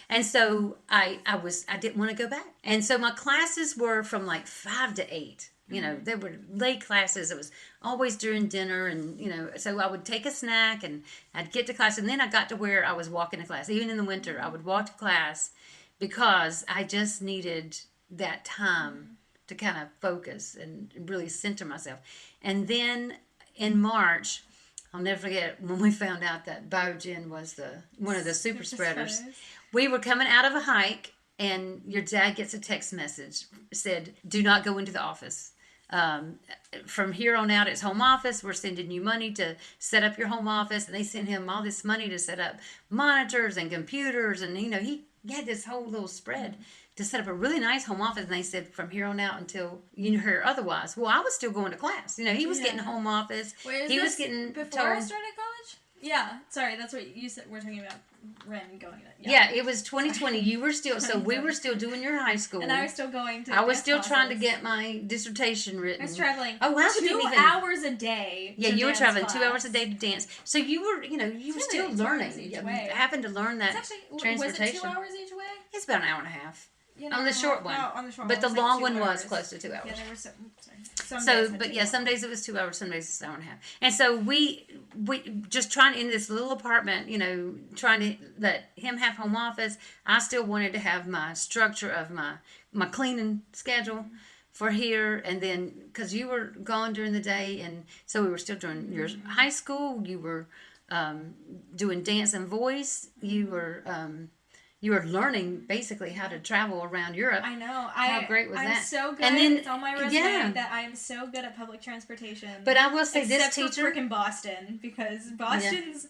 And so I didn't want to go back. And so my classes were from like 5 to 8. They were late classes. It was always during dinner. And, so I would take a snack and I'd get to class. And then I got to where I was walking to class. Even in the winter, I would walk to class because I just needed that time to kind of focus and really center myself. And then in March, I'll never forget when we found out that Biogen was one of the super spreaders. We were coming out of a hike, and your dad gets a text message, said, "Do not go into the office. From here on out, it's home office. We're sending you money to set up your home office." And they sent him all this money to set up monitors and computers. And, he had this whole little spread to set up a really nice home office. And they said, "From here on out until you hear otherwise." Well, I was still going to class. He was getting a home office. Wait, he was getting before I started college? Yeah. Sorry, that's what you said. We're talking about Ren going there. Yeah, it was 2020. You were still, so we were still doing your high school. And I was still going to I was still trying to get my dissertation written. I was traveling 2 hours a day. Yeah, you were traveling 2 hours a day to dance. So you were, you were still learning. Each way. Having to learn that transportation. Was it 2 hours each way? It's about an hour and a half. On the short one. No, on the short but one. The But long one was close to 2 hours. Yeah, there were some days it was 2 hours, some days it's an hour and a half. And so we just trying in this little apartment, trying to let him have home office. I still wanted to have my structure of my cleaning schedule for here, and then because you were gone during the day, and so we were still doing your high school. You were doing dance and voice. You were learning basically how to travel around Europe. I know. How great was that? I'm so good. And then, it's on my resume that I'm so good at public transportation. But I will say this teacher... Except for freaking Boston, because Boston's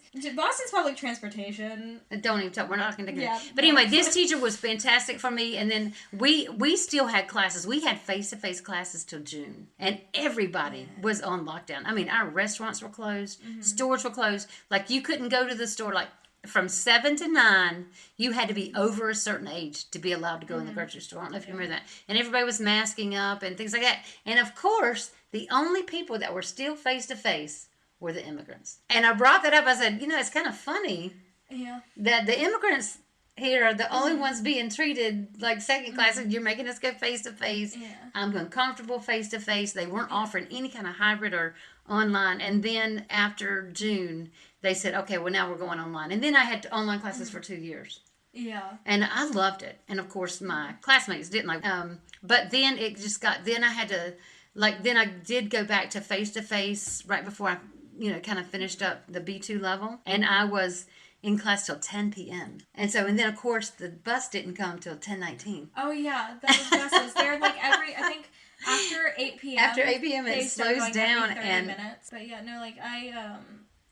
public transportation... Don't even talk. We're not going to get it. But anyway, this teacher was fantastic for me. And then we still had classes. We had face-to-face classes till June. And everybody was on lockdown. I mean, our restaurants were closed. Stores were closed. Like, you couldn't go to the store, like... From 7 to 9, you had to be over a certain age to be allowed to go in the grocery store. I don't know if you remember that. And everybody was masking up and things like that. And of course, the only people that were still face-to-face were the immigrants. And I brought that up. I said, it's kind of funny that the immigrants here are the only ones being treated like second class. You're making us go face-to-face. Yeah. I'm going comfortable face-to-face. They weren't offering any kind of hybrid or online. And then after June... They said, okay, well, now we're going online. And then I had online classes for 2 years. Yeah. And I loved it. And, of course, my classmates didn't like it. But then it just got... Then I had to... then I did go back to face-to-face right before I, kind of finished up the B2 level. And I was in class till 10 p.m. And then, of course, the bus didn't come till 10:19. Oh, yeah. Those buses. They're like I think... After 8 p.m. After 8 p.m. it slows down. And 30 minutes. But, yeah, no, like,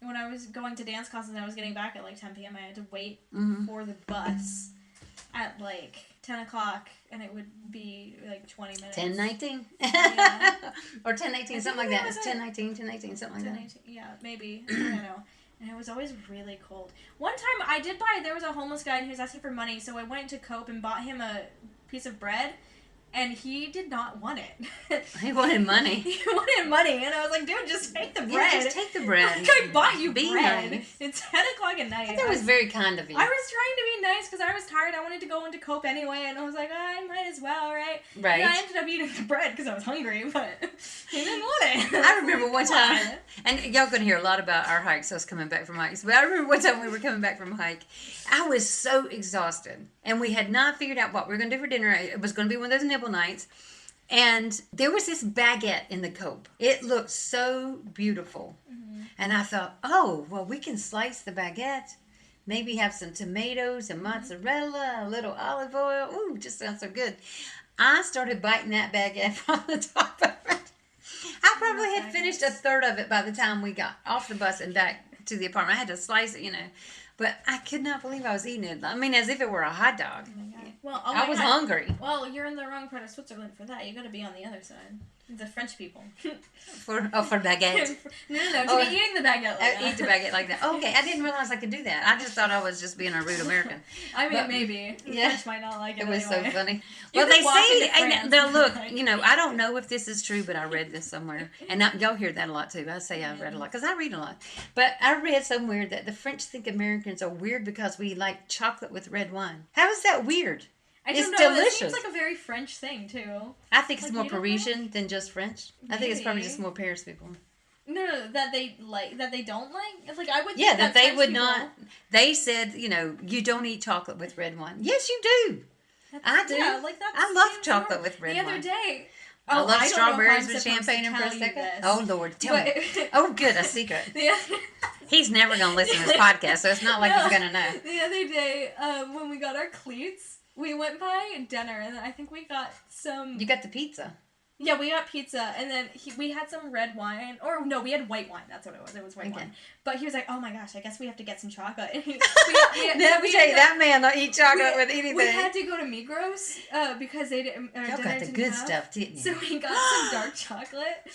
when I was going to dance classes and I was getting back at like 10 p.m., I had to wait for the bus at like 10 o'clock, and it would be like 20 minutes. 10:19. Yeah. Or 10:18, something like that. It's 10:19, 10:18, something like that. Yeah, maybe. I don't know. And it was always really cold. One time there was a homeless guy and he was asking for money, so I went to Cope and bought him a piece of bread. And he did not want it. He wanted money. He wanted money. And I was like, dude, just take the bread. Yeah, just take the bread. Like, I bought you bread. Nice. It's 10 o'clock at night. I thought it was very kind of you. I was trying to be nice because I was tired. I wanted to go into Cope anyway. And I was like, I might as well, right? Right. And I ended up eating the bread because I was hungry. But he didn't want it. I remember one time. And y'all going to hear a lot about our hikes, us coming back from hikes. But I remember one time we were coming back from a hike. I was so exhausted. And we had not figured out what we were going to do for dinner. It was going to be one of those nibble nights. And there was this baguette in the Cope. It looked so beautiful. And I thought, oh, well, we can slice the baguette. Maybe have some tomatoes and mozzarella, a little olive oil. Ooh, just sounds so good. I started biting that baguette from the top of it. I probably had finished a third of it by the time we got off the bus and back to the apartment. I had to slice it, But I could not believe I was eating it. I mean, as if it were a hot dog. I was hungry. Well, you're in the wrong part of Switzerland for that. You got to be on the other side. The French people. For baguette. No, to be eating the baguette like that. Eat the baguette like that. Okay, I didn't realize I could do that. I just thought I was just being a rude American. I mean, maybe. The French might not like it. It was anyway. So funny. Well, they say, and they'll look, I don't know if this is true, but I read this somewhere. And y'all hear that a lot too. I say I read a lot because I read a lot. But I read somewhere that the French think Americans are weird because we like chocolate with red wine. How is that weird? I don't know. Delicious. It seems like a very French thing, too. I think it's more Parisian than just French. Maybe. I think it's probably just more Paris people. No, that they don't like? Like, I would think that they French would people. not. They said, you don't eat chocolate with red wine. Yes, you do. I do. Yeah, I love chocolate with red wine. The other day... I love strawberries with champagne and prosecco. Oh, Lord, tell me. Oh, good, a secret. He's never going to listen to this podcast, so it's not like he's going to know. The other day, when we got our cleats, we went by dinner, and I think we got some... You got the pizza. Yeah, we got pizza, and then we had some red wine. Or, no, we had white wine. That's what it was. It was white wine. But he was like, oh my gosh, I guess we have to get some chocolate. And Let me tell you, that man don't eat chocolate with anything. We had to go to Migros because they didn't... Y'all got the good stuff, didn't you? So we got some dark chocolate,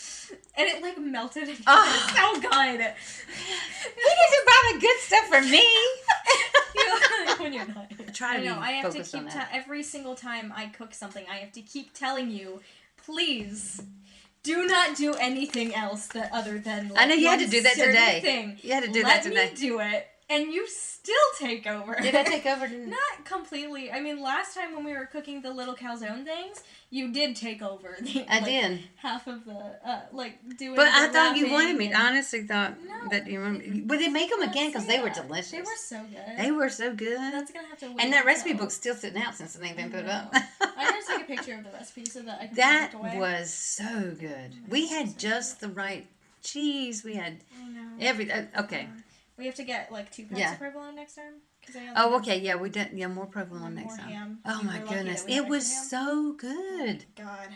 and it, like, melted. It's so good. He doesn't buy the good stuff for me. When you're not. I have to keep... every single time I cook something, I have to keep telling you... Please, do not do anything else other than. I know you had to do that today. Thing. You had to do that today. Let me do it, And you still take over. Did I take over? Not completely. I mean, last time when we were cooking the little calzone things, you did take over. I did. Half of the, doing But the I thought you wanted me. and... I honestly thought that you wanted. Would they make them again? Because they were delicious. They were so good. They were so good. That's going to have to wait. And that recipe book's still sitting out since they've been put up. I'm going to take a picture of the recipe so that I can that put it away. was so good. We had just the right cheese. We had okay. We have to get 2 packs of provolone next time. Okay. Yeah, we did. Yeah, more provolone next time. Ham. Oh my goodness, it was so good. God.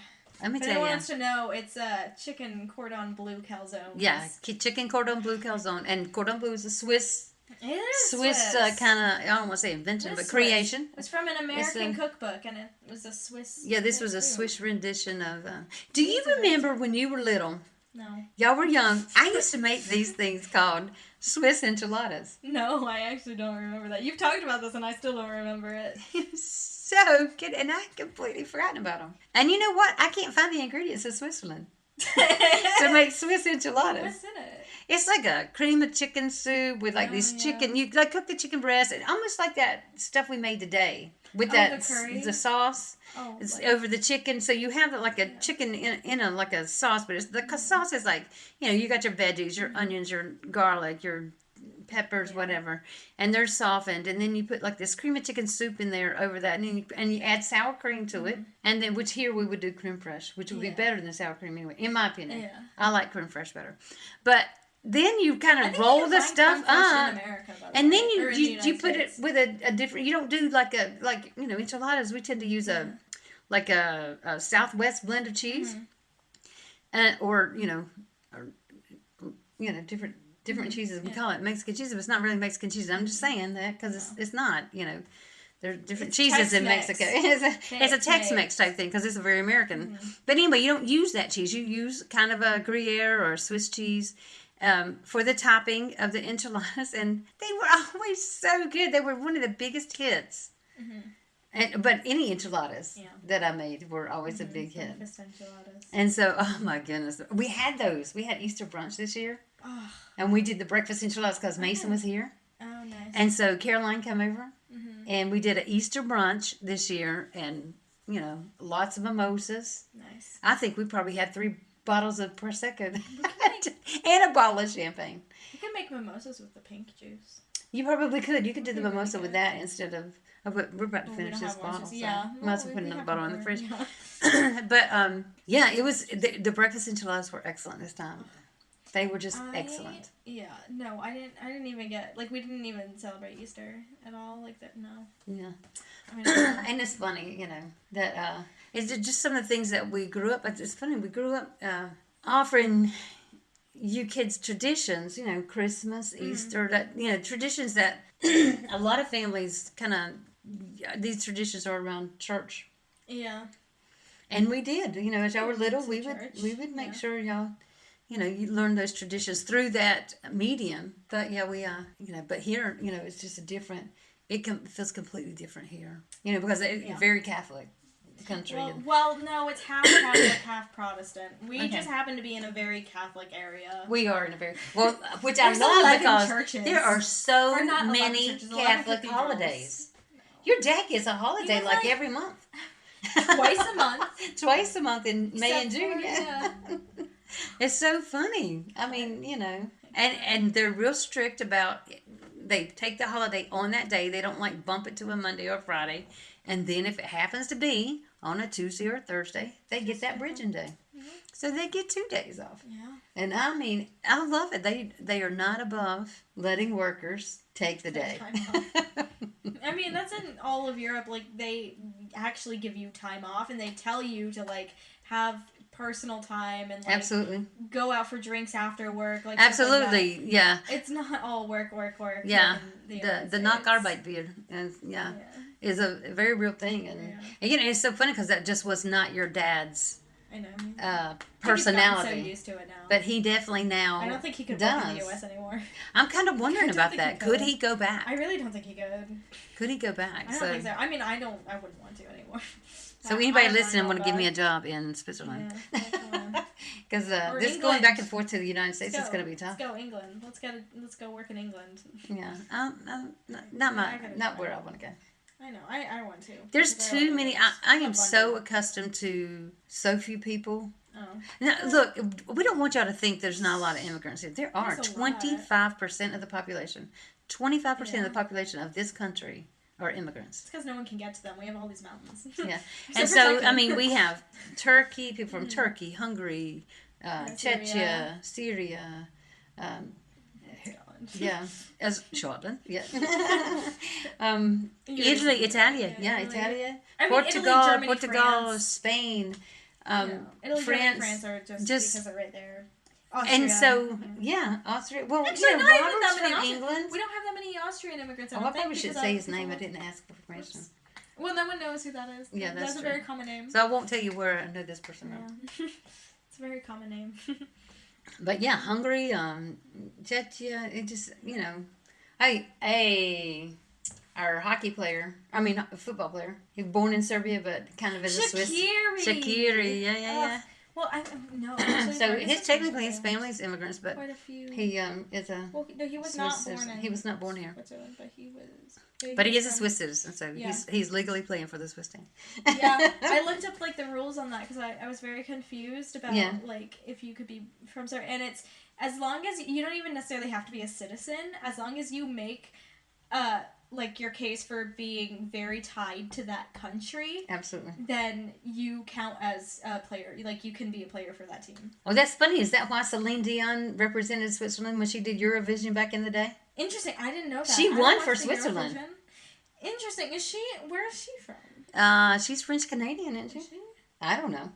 Let me tell you. Anyone wants to know, it's a chicken cordon bleu calzone. Yeah, chicken cordon bleu calzone, and cordon bleu is a Swiss. It is Swiss kind of. I don't want to say invention, but creation. It's from an American cookbook, and it was a Swiss. Yeah, this was a Swiss rendition of. Do you remember when you were little? No. Y'all were young. I used to make these things called Swiss enchiladas. No, I actually don't remember that. You've talked about this and I still don't remember it. So good, and I completely forgotten about them. And you know what? I can't find the ingredients in Switzerland to make Swiss enchiladas. What's in it? It's like a cream of chicken soup with this chicken. You cook the chicken breast, and almost like that stuff we made today with the sauce. Oh, it's over the chicken, so you have a chicken in a sauce, but the sauce is you got your veggies, your onions, your garlic, your peppers, whatever, and they're softened, and then you put this cream of chicken soup in there over that, and you add sour cream to it, and then which here we would do creme fraiche, which would be better than sour cream anyway, in my opinion. Yeah. I like creme fraiche better, but. Then you kind of roll the stuff up, and then you put it with a different. You don't do enchiladas. We tend to use a Southwest blend of cheese, or different cheeses. We call it Mexican cheese, but it's not really Mexican cheese. I'm just saying that because it's not. There are different cheeses in Mexico. It's a Tex-Mex type thing because it's a very American. But anyway, you don't use that cheese. You use kind of a Gruyere or a Swiss cheese. For the topping of the enchiladas, and they were always so good. They were one of the biggest hits. But any enchiladas that I made were always a big hit. And so, oh my goodness, we had those. We had Easter brunch this year, and we did the breakfast enchiladas because Mason was here. Oh, nice. And so Caroline came over, and we did an Easter brunch this year, and lots of mimosas. Nice. I think we probably had 3 bottles of Prosecco and a bottle of champagne. You can make mimosas with the pink juice. You probably could. You could do the mimosa with that instead of. We're about to finish this bottle. So might as well put another bottle in the fridge. Yeah. But it was the breakfast enchiladas were excellent this time. They were just excellent. Yeah, no, I didn't even get we didn't even celebrate Easter at all like that. No. Yeah. And it's funny, that it's just some of the things that we grew up. It's funny we grew up offering you kids traditions, Christmas, Easter, that traditions that a lot of families these traditions are around church. Yeah. And we did, as y'all were little, we would make sure y'all. You learn those traditions through that medium. But we but here, it's just a different. It feels completely different here. Because it's very Catholic country. Well, no, it's half Catholic, half Protestant. We just happen to be in a very Catholic area. We are in a very which I love because churches. There are so many Catholic holidays. Your dad gets a holiday every month. Twice a month. Twice a month in May and June. Yeah. It's so funny. I mean, and they're real strict about, they take the holiday on that day. They don't bump it to a Monday or Friday. And then if it happens to be on a Tuesday or Thursday, they get that bridging day. Mm-hmm. So they get 2 days off. Yeah. And I mean, I love it. They are not above letting workers take the day. I mean, that's in all of Europe. They actually give you time off and they tell you to have personal time and absolutely go out for drinks after work. Absolutely, yeah. It's not all work. Yeah, the Nachtarbeit beer is a very real thing, and it's so funny because that just was not your dad's. I know. Personality. He's so used to it now. But he definitely now. I don't think he could work in the U.S. anymore. I'm kind of wondering about that. Could he go back? I really don't think he could. Could he go back? I don't think so. I mean, I wouldn't want to anymore. So anybody listening want to give me a job in Switzerland? Because this going back and forth to the United States is going to be tough. Let's go England. Let's go work in England. Yeah, not where I want to go. I know. I want to. There's too many. I am so accustomed to so few people. Oh. Now, look, we don't want y'all to think there's not a lot of immigrants here. There are 25% of the population. 25% of the population of this country are immigrants. It's because no one can get to them. We have all these mountains. Yeah. And so, I mean, we have Turkey, people from Turkey, Hungary, Czechia, Syria, yeah, as Scotland, yeah. Italy, Italia, Italia. I mean, Portugal, Italy, Germany, Portugal, France. Spain, Italy, France. Germany, France are just because they're right there. Austria. And so, Austria. Well, actually, not even Robert's that many from England. We don't have that many Austrian immigrants. I probably should say his name. I didn't ask for permission. Oops. Well, no one knows who that is. Yeah, that's a very common name. So I won't tell you where I know this person. Yeah. It's a very common name. But yeah, Hungary, Czechia, it just, our hockey player, football player, he was born in Serbia, but kind of as a Swiss. Shaqiri, yeah. Well, no. So his family's immigrants, but quite a few. He is a. Well, no, he was not born in. He was not born here. Switzerland, but he was. But he is a Swiss citizen, so he's legally playing for the Swiss team. Yeah, I looked up the rules on that because I was very confused about if you could be from Serbia, and it's as long as you don't even necessarily have to be a citizen, as long as you make your case for being very tied to that country. Absolutely. Then you count as a player. You can be a player for that team. Oh, that's funny. Is that why Celine Dion represented Switzerland when she did Eurovision back in the day? Interesting. I didn't know that. She won for Switzerland. Interesting. Where is she from? She's French Canadian, isn't she? I don't know.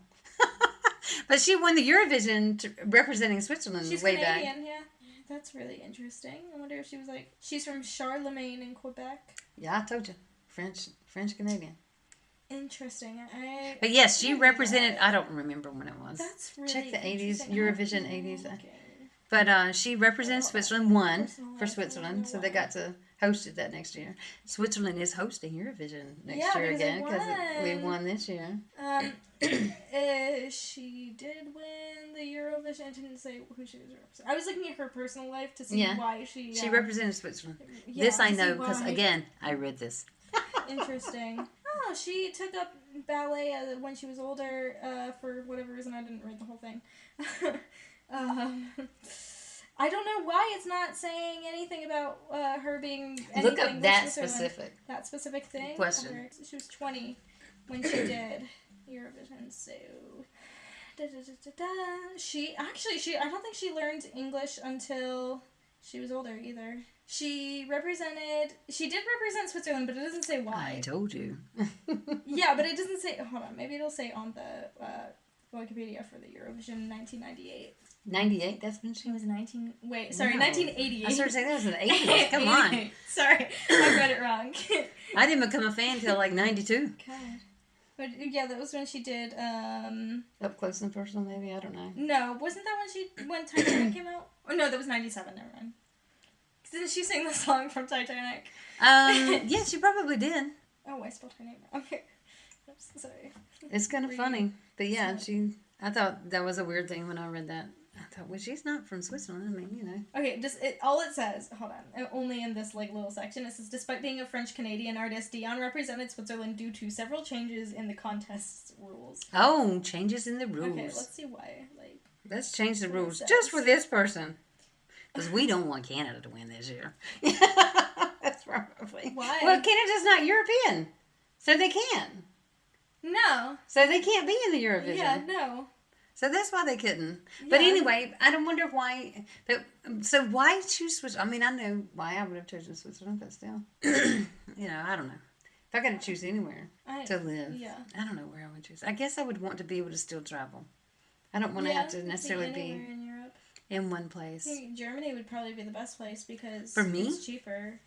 But she won the Eurovision representing Switzerland way back. She's Canadian, yeah. That's really interesting. I wonder if she was she's from Charlemagne in Quebec. Yeah, I told you. French Canadian. Interesting. But yes, she represented, I don't remember when it was. That's really Check the 80s, Eurovision 80s. Okay. But she represented Switzerland, won for Switzerland, so they got to host it that next year. Switzerland is hosting Eurovision next year again because we won this year. She did win the Eurovision. I didn't say who she was representing. I was looking at her personal life to see why she... She represented Switzerland. This I know because, again, I read this. Interesting. Oh, she took up ballet when she was older for whatever reason. I didn't read the whole thing. I don't know why it's not saying anything about her being anything. Look up that specific thing. Question. She was 20 when she did Eurovision, so she I don't think she learned English until she was older either. She did represent Switzerland, but it doesn't say why. I told you. Yeah, but it doesn't say. Hold on, maybe it'll say on the Wikipedia for the Eurovision 1998. 98? That's when she was 19. Wait, sorry, 1988. I started saying that was in the 80s. Come on. Sorry, I read it wrong. I didn't become a fan until 92. God. But yeah, that was when she did. Up Close and Personal, maybe? I don't know. No, wasn't that when Titanic came out? Oh, no, that was 97. Never mind. Didn't she sing the song from Titanic? Yeah, she probably did. Oh, I spelled her name wrong. Oops, sorry. It's kind of funny. But yeah, I thought that was a weird thing when I read that. I thought, well, she's not from Switzerland. I mean, Okay, all it says, hold on, only in this little section, it says, despite being a French-Canadian artist, Dion represented Switzerland due to several changes in the contest's rules. Oh, changes in the rules. Okay, let's see why. Let's change the rules just for this person. Because we don't want Canada to win this year. That's probably. Why? Well, Canada's not European. So they can. No. So they can't be in the Eurovision. Yeah, no. So that's why they couldn't. Yeah. But anyway, I don't wonder why. So why choose Switzerland? I mean, I know why I would have chosen Switzerland, but still. I don't know. If I got to choose anywhere to live, I don't know where I would choose. I guess I would want to be able to still travel. I don't want to have to necessarily be in Europe. In one place. I think Germany would probably be the best place because for me? It's cheaper.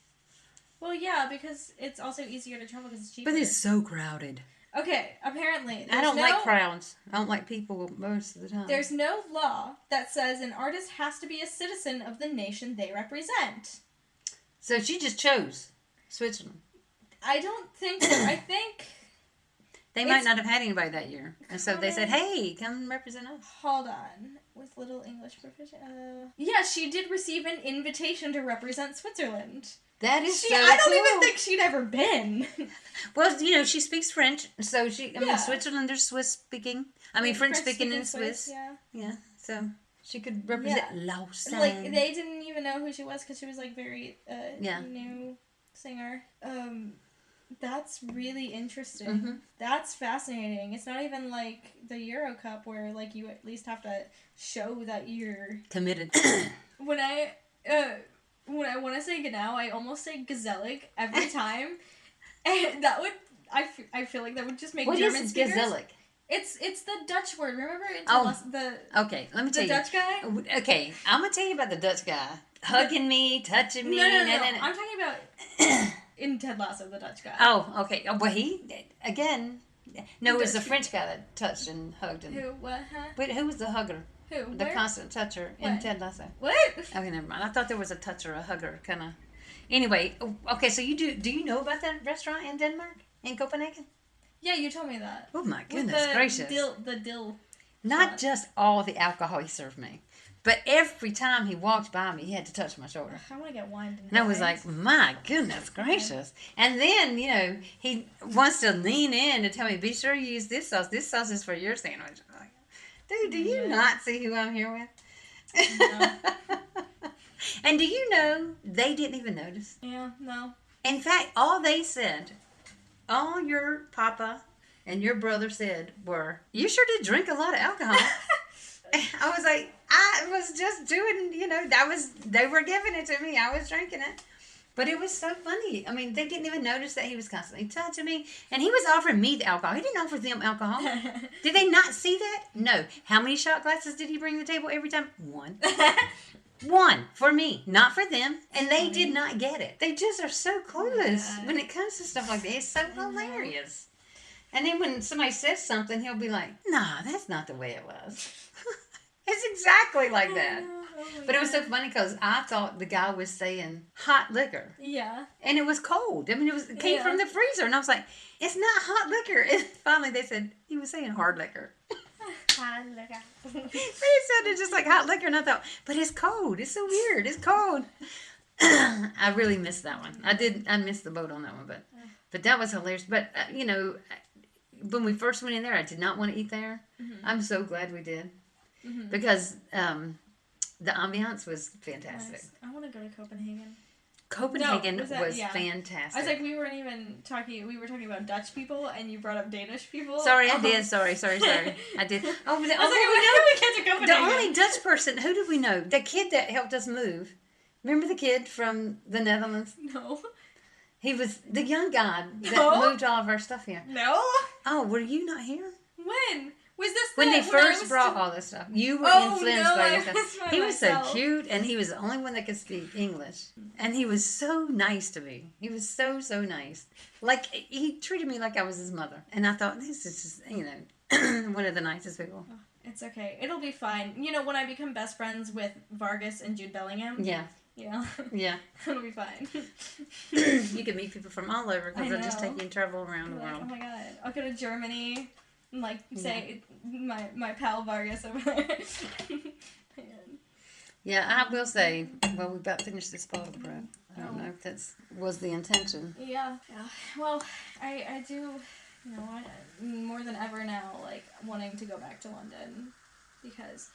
Well, yeah, because it's also easier to travel because it's cheaper. But it's so crowded. Okay, apparently. I don't like crowds. I don't like people most of the time. There's no law that says an artist has to be a citizen of the nation they represent. So she just chose Switzerland. I don't think so. I think... They might not have had anybody that year. And so they said, hey, come represent us. Hold on. With little English proficient. Yeah, she did receive an invitation to represent Switzerland. That is so I don't cool. even think she'd ever been. Well, you know, she speaks French. So I mean, Switzerland, they're Swiss speaking. I mean, French speaking in Swiss. Yeah. So she could represent Lausanne. Like, they didn't even know who she was because she was, like, very new singer. That's really interesting. Mm-hmm. That's fascinating. It's not even like the Euro Cup where, like, you at least have to show that you're committed. When I want to say genau, I almost say gezellig every time, and that would I feel like that would just make German speakers. What is gezellig? It's the Dutch word. Remember? Okay. Let me tell you. The Dutch guy. Okay, I'm gonna tell you about the Dutch guy hugging me, touching me. No. I'm talking about. In Ted Lasso, the Dutch guy. Oh, okay. Well, no, it was the French guy that touched and hugged him. Who? What? Huh? Wait, who was the hugger? Who? The constant toucher in Ted Lasso. What? Okay, never mind. I thought there was a toucher, a hugger, kind of. Anyway, okay. So do you know about that restaurant in Denmark, in Copenhagen? Yeah, you told me that. Oh my goodness gracious! The dill. Not shot. Just all the alcohol he served me. But every time he walked by me, he had to touch my shoulder. I want to get wine. And I was like, my goodness gracious. And then, you know, he wants to lean in to tell me, be sure you use this sauce. This sauce is for your sandwich. I'm like, dude, do you not see who I'm here with? No. And do you know, they didn't even notice. Yeah, no. In fact, all they said, all your papa and your brother said were, you sure did drink a lot of alcohol. I was like, I was just doing, you know, they were giving it to me. I was drinking it. But it was so funny. I mean, they didn't even notice that he was constantly touching me. And he was offering me the alcohol. He didn't offer them alcohol. Did they not see that? No. How many shot glasses did he bring to the table every time? One. One for me, not for them. And they did not get it. They just are so clueless when it comes to stuff like that. It's so hilarious. And then when somebody says something, he'll be like, nah, that's not the way it was. It's exactly like that. But it was so funny because I thought the guy was saying hot liquor. Yeah. And it was cold. I mean, it came from the freezer. And I was like, it's not hot liquor. And finally they said, he was saying hard liquor. Hard liquor. They said it's just like hot liquor. And I thought, but it's cold. It's so weird. It's cold. I really missed that one. I missed the boat on that one. But that was hilarious. But, you know, when we first went in there, I did not want to eat there. Mm-hmm. I'm so glad we did. Mm-hmm. Because the ambiance was fantastic. Nice. I want to go to Copenhagen. Copenhagen was fantastic. I was like, we were talking about Dutch people, and you brought up Danish people. Sorry, I did. Sorry. I did. Oh, we get to Copenhagen. The only Dutch person, who did we know? The kid that helped us move. Remember the kid from the Netherlands? No. He was the young guy that moved all of our stuff here. No. Oh, were you not here? When? Was this when they first brought all this stuff? You were influenced by your stuff. He was so cute, and he was the only one that could speak English. And he was so nice to me. He was so, so nice. Like, he treated me like I was his mother. And I thought, this is just, you know, one of the nicest people. Oh, it's okay. It'll be fine. You know, when I become best friends with Vargas and Jude Bellingham. Yeah. Yeah. Yeah. It'll be fine. You can meet people from all over because they'll just take you and travel around the world. Oh my God. I'll go to Germany. Like, say, my pal Vargas over there. Yeah, I will say, well, we've about finished this bottle prep. I don't know if that was the intention. Yeah. Well, I do, you know, more than ever now, like, wanting to go back to London because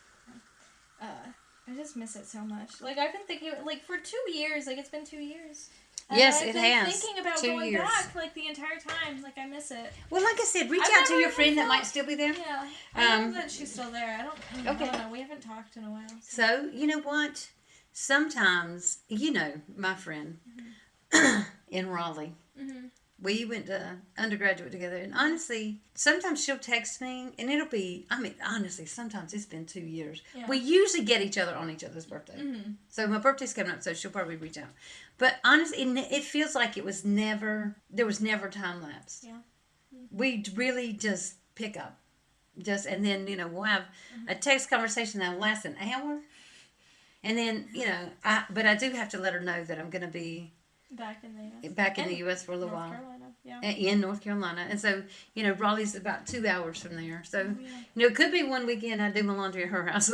I just miss it so much. Like, I've been thinking, like, for 2 years, like, it's been 2 years. Yes, it has. I've been thinking about going back, like, the entire time. Like, I miss it. Well, like I said, reach out to your friend that might still be there. Yeah. I know that she's still there. I don't know. We haven't talked in a while. So, you know what? Sometimes, you know, my friend in Raleigh, we went to undergraduate together. And honestly, sometimes she'll text me, and it'll be, I mean, honestly, sometimes it's been 2 years. Yeah. We usually get each other on each other's birthday. Mm-hmm. So my birthday's coming up, so she'll probably reach out. But honestly, it feels like there was never time lapse. Yeah. Mm-hmm. We really just pick up. And then, you know, we'll have a text conversation that'll last an hour. And then, you know, but I do have to let her know that I'm going to be back in the U.S. for a little while. North Carolina. in North Carolina. And so, Raleigh's about 2 hours from there. So, it could be one weekend I do my laundry at her house.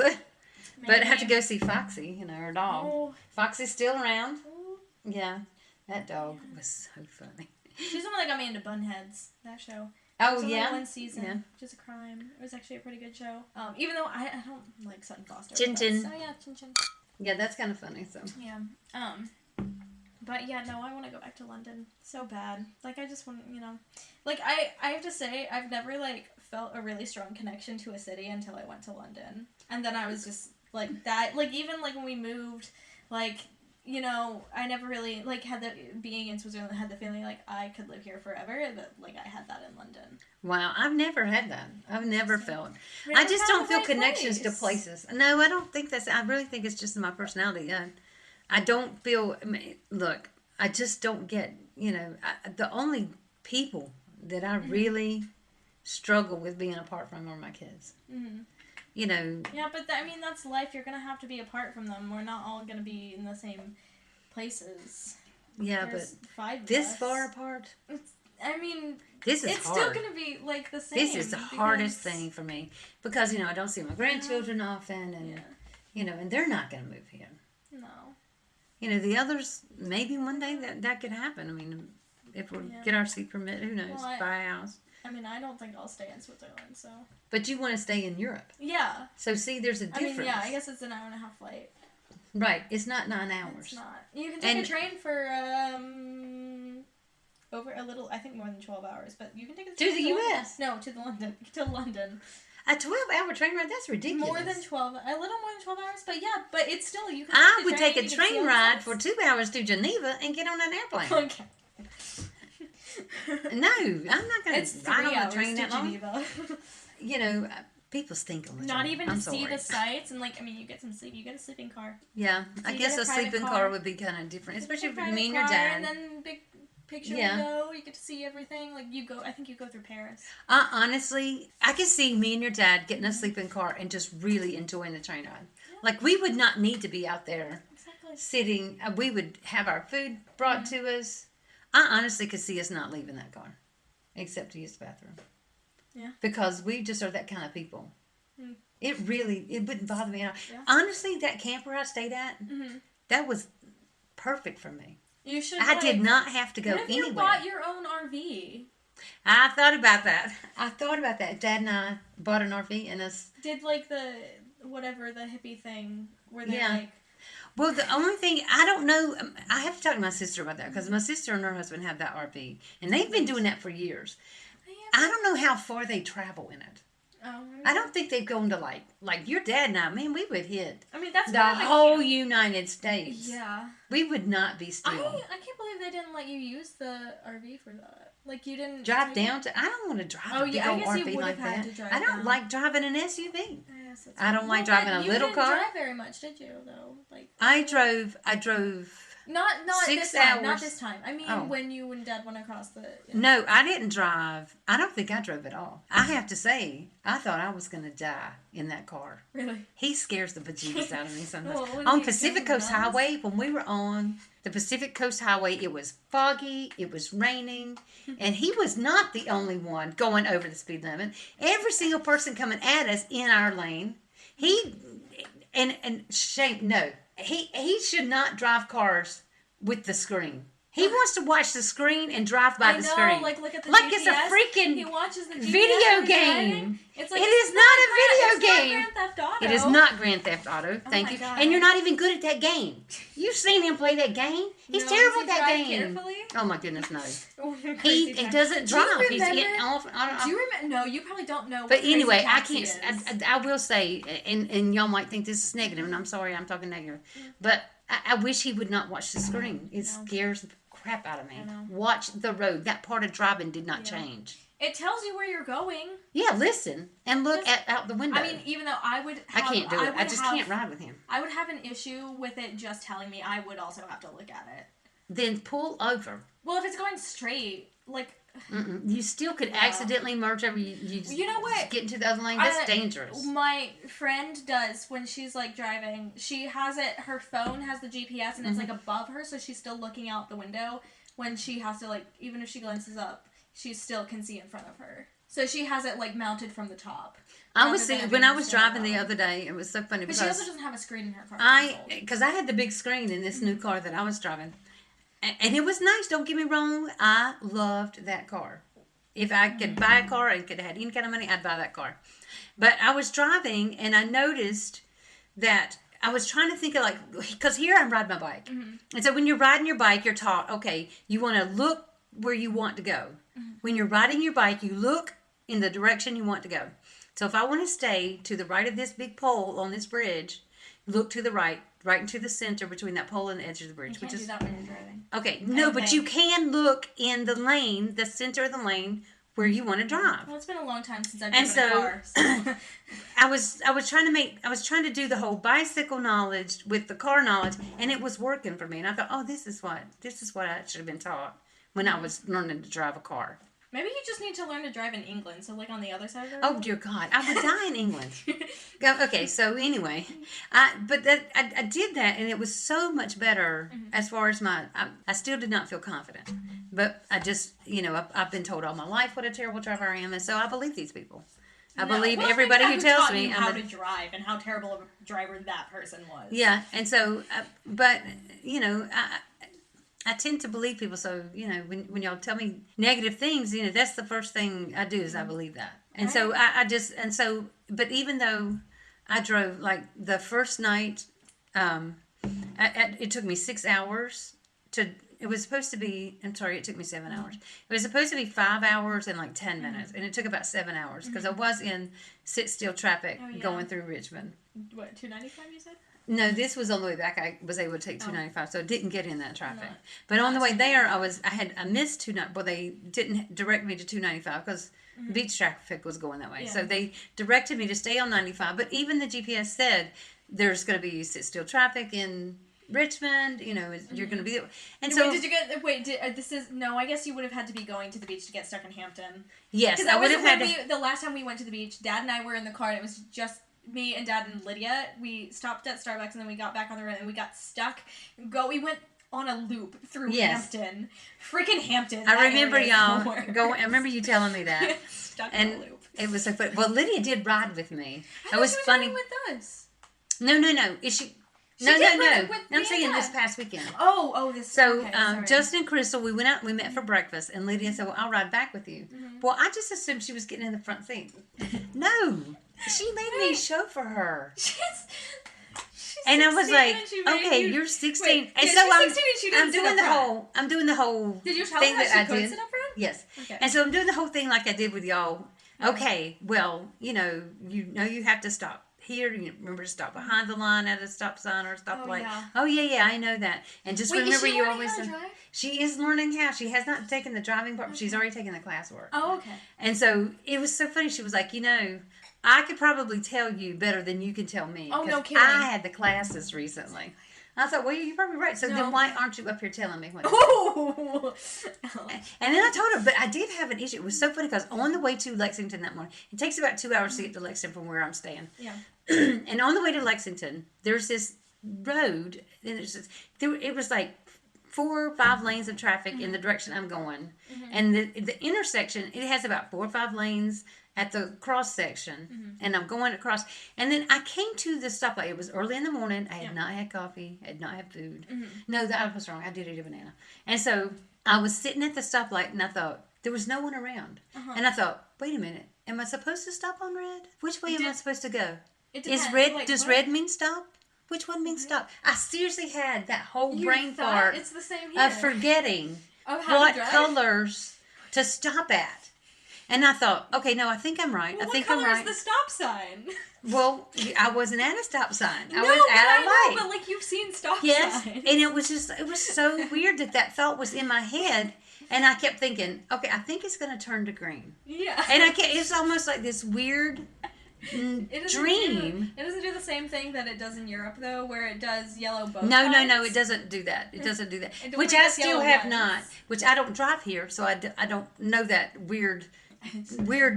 But I have to go see Foxy, her dog. Oh. Foxy's still around. Oh. Yeah. That dog was so funny. She's the one that got me into Bunheads, that show. Oh, yeah? One season, which is a crime. It was actually a pretty good show. Even though I don't like Sutton Foster. Chin Chin. So, yeah, Chin Chin. Yeah, that's kind of funny, so. Yeah. But, yeah, no, I want to go back to London so bad. Like, I just want, Like, I have to say, I've never, felt a really strong connection to a city until I went to London. And then I was just, that. Even, when we moved, I never really, had being in Switzerland, had the feeling, I could live here forever, but, I had that in London. Wow, I've never had that. I've never felt. I just don't feel connections to places. No, I don't think I really think it's just my personality. I don't feel, look, I just don't get, the only people that I really struggle with being apart from are my kids. Mm-hmm. Yeah, but that's life. You're going to have to be apart from them. We're not all going to be in the same places. Yeah, There's but 5 of this us. far apart? This is it's hard. still going to be, the same. This is the hardest thing for me. Because, I don't see my grandchildren often. And, and they're not going to move here. No. The others, maybe one day that could happen. If we get our seat permit, who knows, buy a house. I don't think I'll stay in Switzerland, so. But you want to stay in Europe. Yeah. So, see, there's a difference. I guess it's an hour and a half flight. Right. It's not 9 hours. It's not. You can take a train for, over a little, I think more than 12 hours, but you can take a train to the U.S.? No, to London. A 12-hour train ride? That's ridiculous. A little more than 12 hours, but yeah, but it's still, you can I would take a train ride for 2 hours to Geneva and get on an airplane. Okay. No, I'm not going to ride on the train that long. Geneva. People stink on the train. Not even to see the sights and you get some sleep. You get a sleeping car. Yeah, so I guess a sleeping car would be kind of different, especially for me and your dad. And then big picture window. You get to see everything. I think you go through Paris. Honestly, I can see me and your dad getting a sleeping car and just really enjoying the train ride. Yeah. We would not need to be out there sitting. We would have our food brought to us. I honestly could see us not leaving that car, except to use the bathroom. Yeah. Because we just are that kind of people. Mm. It wouldn't bother me at all. Yeah. Honestly, that camper I stayed at, that was perfect for me. You should. I did not have to go what if anywhere. You bought your own RV. I thought about that. Dad and I bought an RV and us did the hippie thing where they Well, the only thing, I don't know, I have to talk to my sister about that, because my sister and her husband have that RV, and they've been doing that for years. I don't know how far they travel in it. I don't think they've gone to, your dad and I, man, we would hit that's the whole United States. Yeah. We would not be still. I can't believe they didn't let you use the RV for that. You didn't drive down to. I don't want to drive a big old RV like that. I don't like driving an SUV. I don't like driving a little car. You didn't drive very much, did you? Though, I drove. Not 6 this hours. time. Not this time. I mean, when you and Dad went across the. No, I didn't drive. I don't think I drove at all. I have to say, I thought I was going to die in that car. Really? He scares the bejesus out of me sometimes. On Pacific Coast Highway, when we were on the Pacific Coast Highway, it was foggy, it was raining, and he was not the only one going over the speed limit. Every single person coming at us in our lane, he should not drive cars with the screen. He wants to watch the screen and drive by the screen. Look at the GPS. It's a freaking he watches the GPS video game. It's it is not a video game. It's not Grand Theft Auto. It is not Grand Theft Auto. Thank you. God. And you're not even good at that game. You've seen him play that game. He's terrible at that game. Carefully? Oh my goodness, no. He doesn't drive. He's getting off. Do you remember? No, you probably don't know. But anyway, I can't. I will say, and y'all might think this is negative, and I'm sorry, I'm talking negative, but I wish he would not watch the screen. It scares the crap out of me. Watch the road. That part of driving did not change. It tells you where you're going. Yeah, listen and look out the window. I mean, even though I can't do it. I just can't ride with him. I would have an issue with it just telling me. I would also have to look at it. Then pull over. Well, if it's going straight, you still could accidentally merge over. You know what? Get into the other lane. That's dangerous. My friend does when she's driving. She has it. Her phone has the GPS and it's above her, so she's still looking out the window when she has to, like, even if she glances up, she still can see in front of her. So she has it, like, mounted from the top. I was seeing, when I was driving the other day, it was so funny because... But she also doesn't have a screen in her car. Because I had the big screen in this new car that I was driving. And it was nice, don't get me wrong. I loved that car. If I could buy a car and could have had any kind of money, I'd buy that car. But I was driving, and I noticed that I was trying to think of, like, because here I'm riding my bike. Mm-hmm. And so when you're riding your bike, you're taught, okay, you want to look where you want to go. Mm-hmm. When you're riding your bike, you look in the direction you want to go. So if I want to stay to the right of this big pole on this bridge, look to the right into the center between that pole and the edge of the bridge. You can't do that when you're driving. Okay, no, but you can look in the lane, the center of the lane, where you want to drive. Well, it's been a long time since I've driven a car. So. I was trying to do the whole bicycle knowledge with the car knowledge, and it was working for me. And I thought, oh, this is what I should have been taught when I was learning to drive a car. Maybe you just need to learn to drive in England, so like on the other side of the road. Oh dear God, I would die in England. Okay, so anyway, I did that, and it was so much better as far as I still did not feel confident, but I just, I've been told all my life what a terrible driver I am, and so I believe these people. I believe everybody who tells me how to drive and how terrible of a driver that person was. Yeah, and so, but I tend to believe people, so, when y'all tell me negative things, that's the first thing I do is I believe that. And so but even though I drove, like, the first night, it took me 6 hours it was supposed to be, it took me 7 hours. It was supposed to be 5 hours and like 10 minutes, and it took about 7 hours, because I was in sit-still traffic going through Richmond. What, 295 you said? No, this was on the way back. I was able to take 295, so it didn't get in that traffic. No. But on the way there, I missed 295. Well, they didn't direct me to 295 because beach traffic was going that way. Yeah. So they directed me to stay on 95. But even the GPS said there's going to be sit-still traffic in Richmond. You're going to be there. And so did you get? Wait, I guess you would have had to be going to the beach to get stuck in Hampton. Yes, I would have had the last time we went to the beach, Dad and I were in the car, and it was just me and Dad and Lydia. We stopped at Starbucks, and then we got back on the road, and we got stuck. We went on a loop through Hampton. Freaking Hampton. I remember y'all going. I remember you telling me that. Stuck in a loop. It was so funny. Well, Lydia did ride with me. It was funny. With us. No. Is she? No. I'm saying this past weekend. This. So, okay, Justin and Crystal, we went out and we met for breakfast, and Lydia said, well, I'll ride back with you. Mm-hmm. Well, I just assumed she was getting in the front seat. No. She made me chauffeur her. She's and I was like, okay, you're 16. Wait, and so I'm doing the whole Did you tell thing her that she could sit up front? Yes. Okay. And so I'm doing the whole thing like I did with y'all. Okay, well, you have to stop here. You remember to stop behind the line at a stop sign or a stoplight. Yeah. Oh, yeah, I know that. And just remember, you always. Drive? She is learning how. She has not taken the driving part, but she's already taken the class work. Oh, okay. And so it was so funny. She was like, I could probably tell you better than you can tell me. Oh, no kidding. I had the classes recently. I thought, well, you're probably right. So then why aren't you up here telling me what? Oh. And then I told her, but I did have an issue. It was so funny because on the way to Lexington that morning, it takes about 2 hours to get to Lexington from where I'm staying. Yeah. And on the way to Lexington, there's this road, and it was like 4 or 5 lanes of traffic in the direction I'm going. Mm-hmm. And the intersection, it has about 4 or 5 lanes at the cross section, and I'm going across. And then I came to the stoplight. It was early in the morning. I had not had coffee. I had not had food. Mm-hmm. No, that was wrong. I did eat a banana. And so I was sitting at the stoplight, and I thought, there was no one around. Uh-huh. And I thought, wait a minute. Am I supposed to stop on red? Which way am I supposed to go? Is red? Does red mean stop? Which one means stop? I seriously had that whole brain fart it's the same here. Of forgetting what colors to stop at. And I thought, okay, no, I think I'm right. Well, I think I'm right. What color is the stop sign? Well, I wasn't at a stop sign. I was at a light. But like you've seen stop signs. And it was so weird that thought was in my head. And I kept thinking, okay, I think it's going to turn to green. Yeah. And it's almost like this weird dream. It doesn't do the same thing that it does in Europe, though, where it does yellow both No, times. it doesn't do that. It doesn't do that. Which I still have not. Which I don't drive here, so I don't know that weird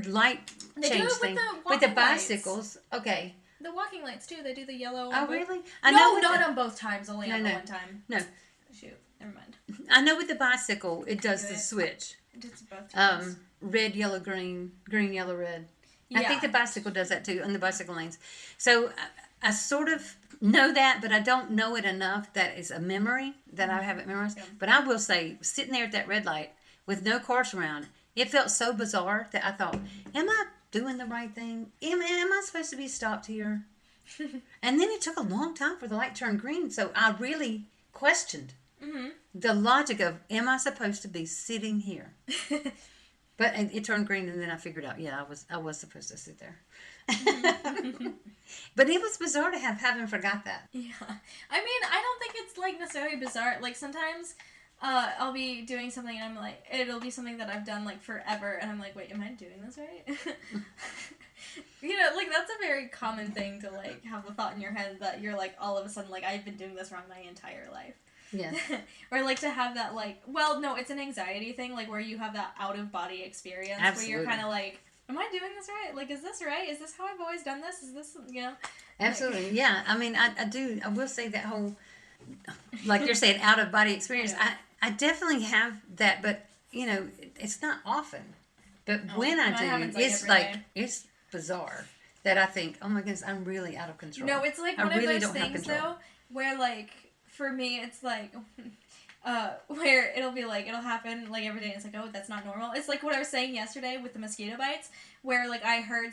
light change thing. With the bicycles, okay. The walking lights, too. They do the yellow. Oh, really? No, not on both times. Only on the one time. No. Shoot. Never mind. I know with the bicycle, it does the switch. It's both times. Red, yellow, green, green, yellow, red. Yeah. I think the bicycle does that too on the bicycle lanes. So I sort of know that, but I don't know it enough that it's a memory that I haven't memorized. Yeah. But I will say, sitting there at that red light with no cars around, it felt so bizarre that I thought, am I doing the right thing? Am I supposed to be stopped here? And then it took a long time for the light to turn green, so I really questioned the logic of, am I supposed to be sitting here? But it turned green, and then I figured out, yeah, I was supposed to sit there. But it was bizarre to have having forgot that. Yeah. I mean, I don't think it's, like, necessarily bizarre. Like, sometimes I'll be doing something, and I'm like, it'll be something that I've done, like, forever, and I'm like, wait, am I doing this right? You know, like, that's a very common thing to, like, have the thought in your head that you're, like, all of a sudden, like, I've been doing this wrong my entire life. Yeah. Or, like, to have that, like, well, no, it's an anxiety thing, like, where you have that out-of-body experience. Absolutely. Where you're kind of like, am I doing this right? Like, is this right? Is this how I've always done this? Is this, you know? Absolutely, like, yeah. I mean, I will say that whole, like you're saying, out-of-body experience. Yeah. I definitely have that, but, you know, it's not often. But when I do, it's like, it's bizarre that I think, oh my goodness, I'm really out of control. No, it's like one of those things, though, where, like, for me, it's like, where it'll be like, it'll happen, like, every day, and it's like, oh, that's not normal. It's like what I was saying yesterday with the mosquito bites, where, like, I heard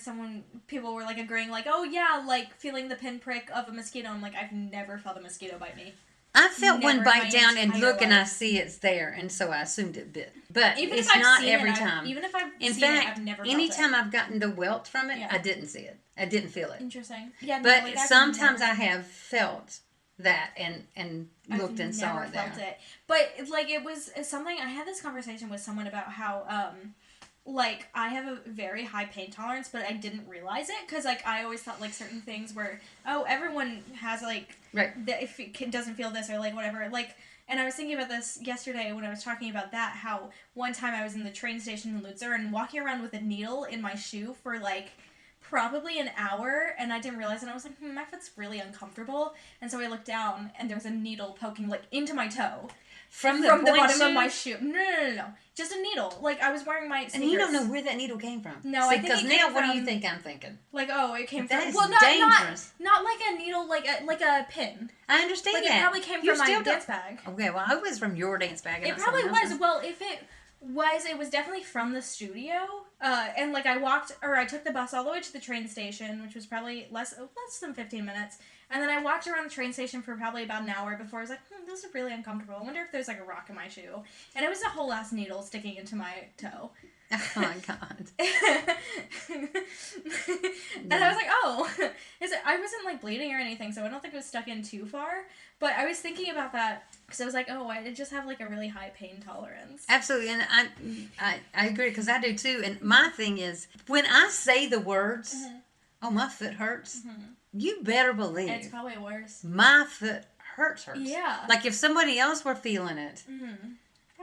people were, like, agreeing, like, oh, yeah, like, feeling the pinprick of a mosquito. I'm like, I've never felt a mosquito bite me. I felt one bite down and look, and I see it's there, and so I assumed it bit. But even it's not every time. Even if I've seen it, I've never felt it. Anytime I've gotten the welt from it, I didn't see it. I didn't feel it. Interesting. Yeah, but like, sometimes I have felt that and looked and saw it there. I've never felt it. But, like, it was something, I had this conversation with someone about how, like, I have a very high pain tolerance, but I didn't realize it, because, like, I always thought, like, certain things were, oh, everyone has, like, right. If it doesn't feel this, or, like, whatever, like, and I was thinking about this yesterday when I was talking about that, how one time I was in the train station in Luzern, walking around with a needle in my shoe for, like, probably an hour, and I didn't realize it, and I was like, my foot's really uncomfortable, and so I looked down, and there was a needle poking, like, into my toe. From the bottom of my shoe. No. Just a needle. Like, I was wearing my sneakers. And you don't know where that needle came from. No, I think it came from... Because now, what do you think I'm thinking? Like, oh, it came from... That is dangerous. Not like a needle, like a pin. I understand that. It probably came from my dance bag. Okay, well, I hope it was from your dance bag. It probably was. Well, if it was definitely from the studio. And, like, I took the bus all the way to the train station, which was probably less than 15 minutes. And then I walked around the train station for probably about an hour before I was like, this is really uncomfortable. I wonder if there's, like, a rock in my shoe. And it was a whole ass needle sticking into my toe. Oh, my God. And I was like, oh. I wasn't, like, bleeding or anything, so I don't think it was stuck in too far. But I was thinking about that, because I was like, oh, I just have, like, a really high pain tolerance. Absolutely, and I agree, because I do, too. And my thing is, when I say the words, oh, my foot hurts, you better believe. It's probably worse. My foot hurts. Yeah. Like, if somebody else were feeling it,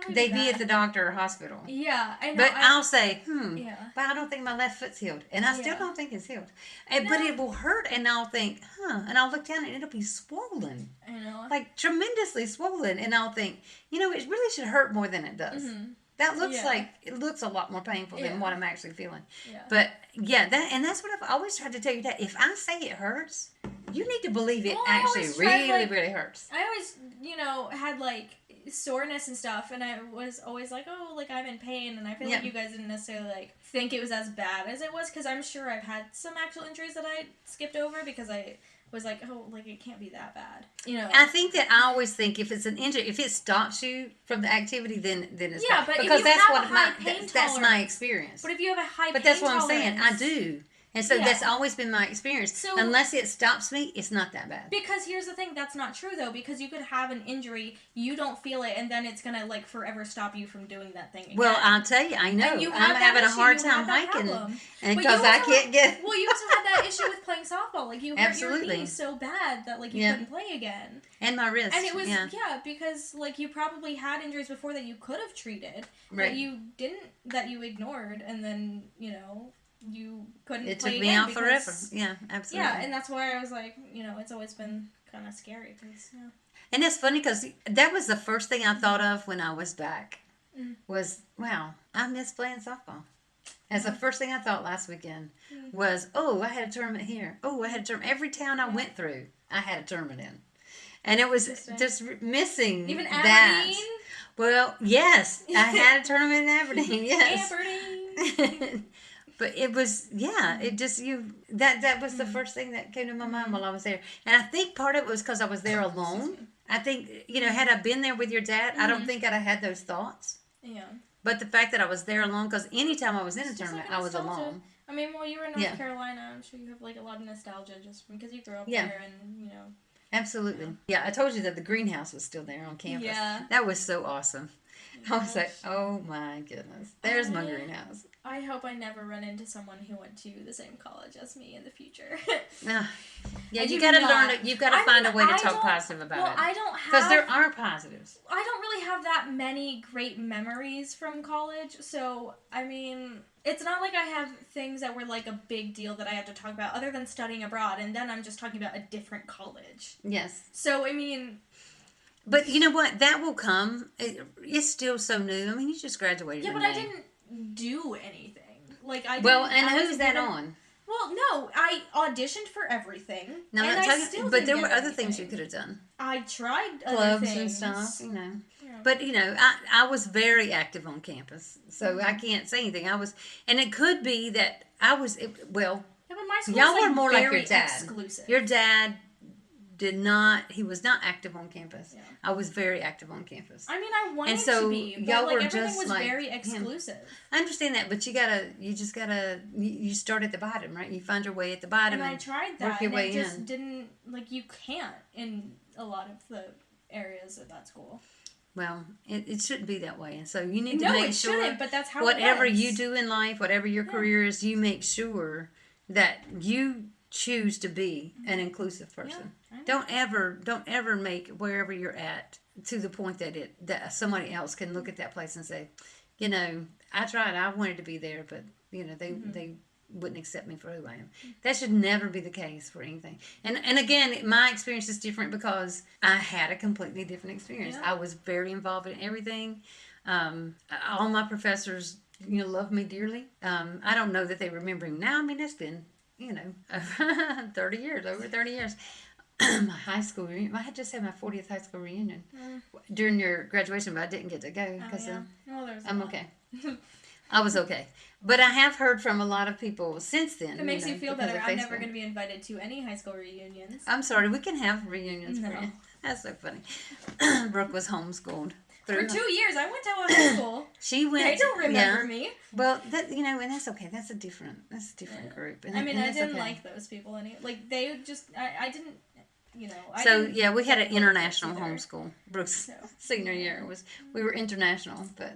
they'd be at the doctor or hospital. Yeah, I know. But I'll say, but I don't think my left foot's healed. And I still don't think it's healed. But it will hurt, and I'll think, and I'll look down, and it'll be swollen. I know. Like, tremendously swollen. And I'll think, it really should hurt more than it does. That looks like, it looks a lot more painful than what I'm actually feeling. Yeah. But, that's what I've always tried to tell you, that if I say it hurts, you need to believe it actually really hurts. I always, had, like, soreness and stuff, and I was always like, oh, like, I'm in pain, and I feel like you guys didn't necessarily, like, think it was as bad as it was, because I'm sure I've had some actual injuries that I skipped over, because I was like, oh, like, it can't be that bad, I think that I always think if it's an injury, if it stops you from the activity, then it's bad. But because if that's my experience. But if you have a high pain tolerance. But that's what I'm saying, I do. And so that's always been my experience. So, unless it stops me, it's not that bad. Because here's the thing, that's not true, though. Because you could have an injury, you don't feel it, and then it's going to, like, forever stop you from doing that thing again. Well, I'll tell you, I know. I'm having a hard time hiking. And because I can't get... Well, you also had that issue with playing softball. Like, you hurt your knee so bad that, like, you couldn't play again. And my wrist. And it was, because, like, you probably had injuries before that you could have treated. Right. That you didn't, that you ignored, and then, you couldn't play again. It took me out forever. Yeah, absolutely. Yeah, and that's why I was like, it's always been kind of scary. Cause, yeah. And it's funny because that was the first thing I thought of when I was back. Was, wow, I miss playing softball. That's the first thing I thought last weekend was, oh, I had a tournament here. Oh, I had a tournament. Every town I went through, I had a tournament in. And it was just missing even that. Aberdeen? Well, yes, I had a tournament in Aberdeen, yes. Aberdeen! But it was, it just, that was the first thing that came to my mind while I was there. And I think part of it was because I was there alone. I think, had I been there with your dad, I don't think I'd have had those thoughts. Yeah. But the fact that I was there alone, because anytime I was in a tournament, I was alone. I mean, well, you were in North Carolina. I'm sure you have like a lot of nostalgia just because you grew up there, and Absolutely. Yeah, I told you that the greenhouse was still there on campus. Yeah. That was so awesome. I was like, oh my goodness, there's my greenhouse. I hope I never run into someone who went to the same college as me in the future. Yeah, you got to learn it. You've got to find a way to talk positive about it. Well, I don't have... Because there are positives. I don't really have that many great memories from college. So, I mean, it's not like I have things that were like a big deal that I have to talk about other than studying abroad. And then I'm just talking about a different college. Yes. So, I mean... But you know what? That will come. It's still so new. I mean, you just graduated. Yeah, but I didn't do anything. Like I. And who's that on? Well, no, I auditioned for everything. No, I'm not talking. But there were other things you could have done. I tried clubs and stuff, Yeah. But I was very active on campus, so I can't say anything. And it could be that I was. Yeah, but my school y'all were more like your dad. Exclusive. Your dad. He was not active on campus. Yeah. I was very active on campus. I mean, I wanted to be, but y'all were everything just was very exclusive. I understand that, but you start at the bottom, right? You find your way at the bottom and I tried that, and it just didn't, you can't in a lot of the areas of that school. Well, it shouldn't be that way, and so you need to make sure. No, it shouldn't, but that's how whatever you do in life, whatever your career is, you make sure that you choose to be an inclusive person. Yeah, don't ever make wherever you're at to the point that somebody else can look at that place and say, I tried, I wanted to be there, but they wouldn't accept me for who I am. That should never be the case for anything. And again, my experience is different because I had a completely different experience. Yeah. I was very involved in everything. All my professors, love me dearly. I don't know that they remember him now. I mean, it's been 30 years, over 30 years. My high school reunion. I had just had my 40th high school reunion during your graduation, but I didn't get to go because I'm okay. I was okay. But I have heard from a lot of people since then. It makes you feel better. I'm never going to be invited to any high school reunions. I'm sorry. We can have reunions for you. That's so funny. Brooke was homeschooled. For 2 years, I went to a high school. She went. They don't remember me. Well, and that's okay. That's a different group. And I didn't like those people any. They just, I didn't, we had an international homeschool. Brooke's senior year we were international, but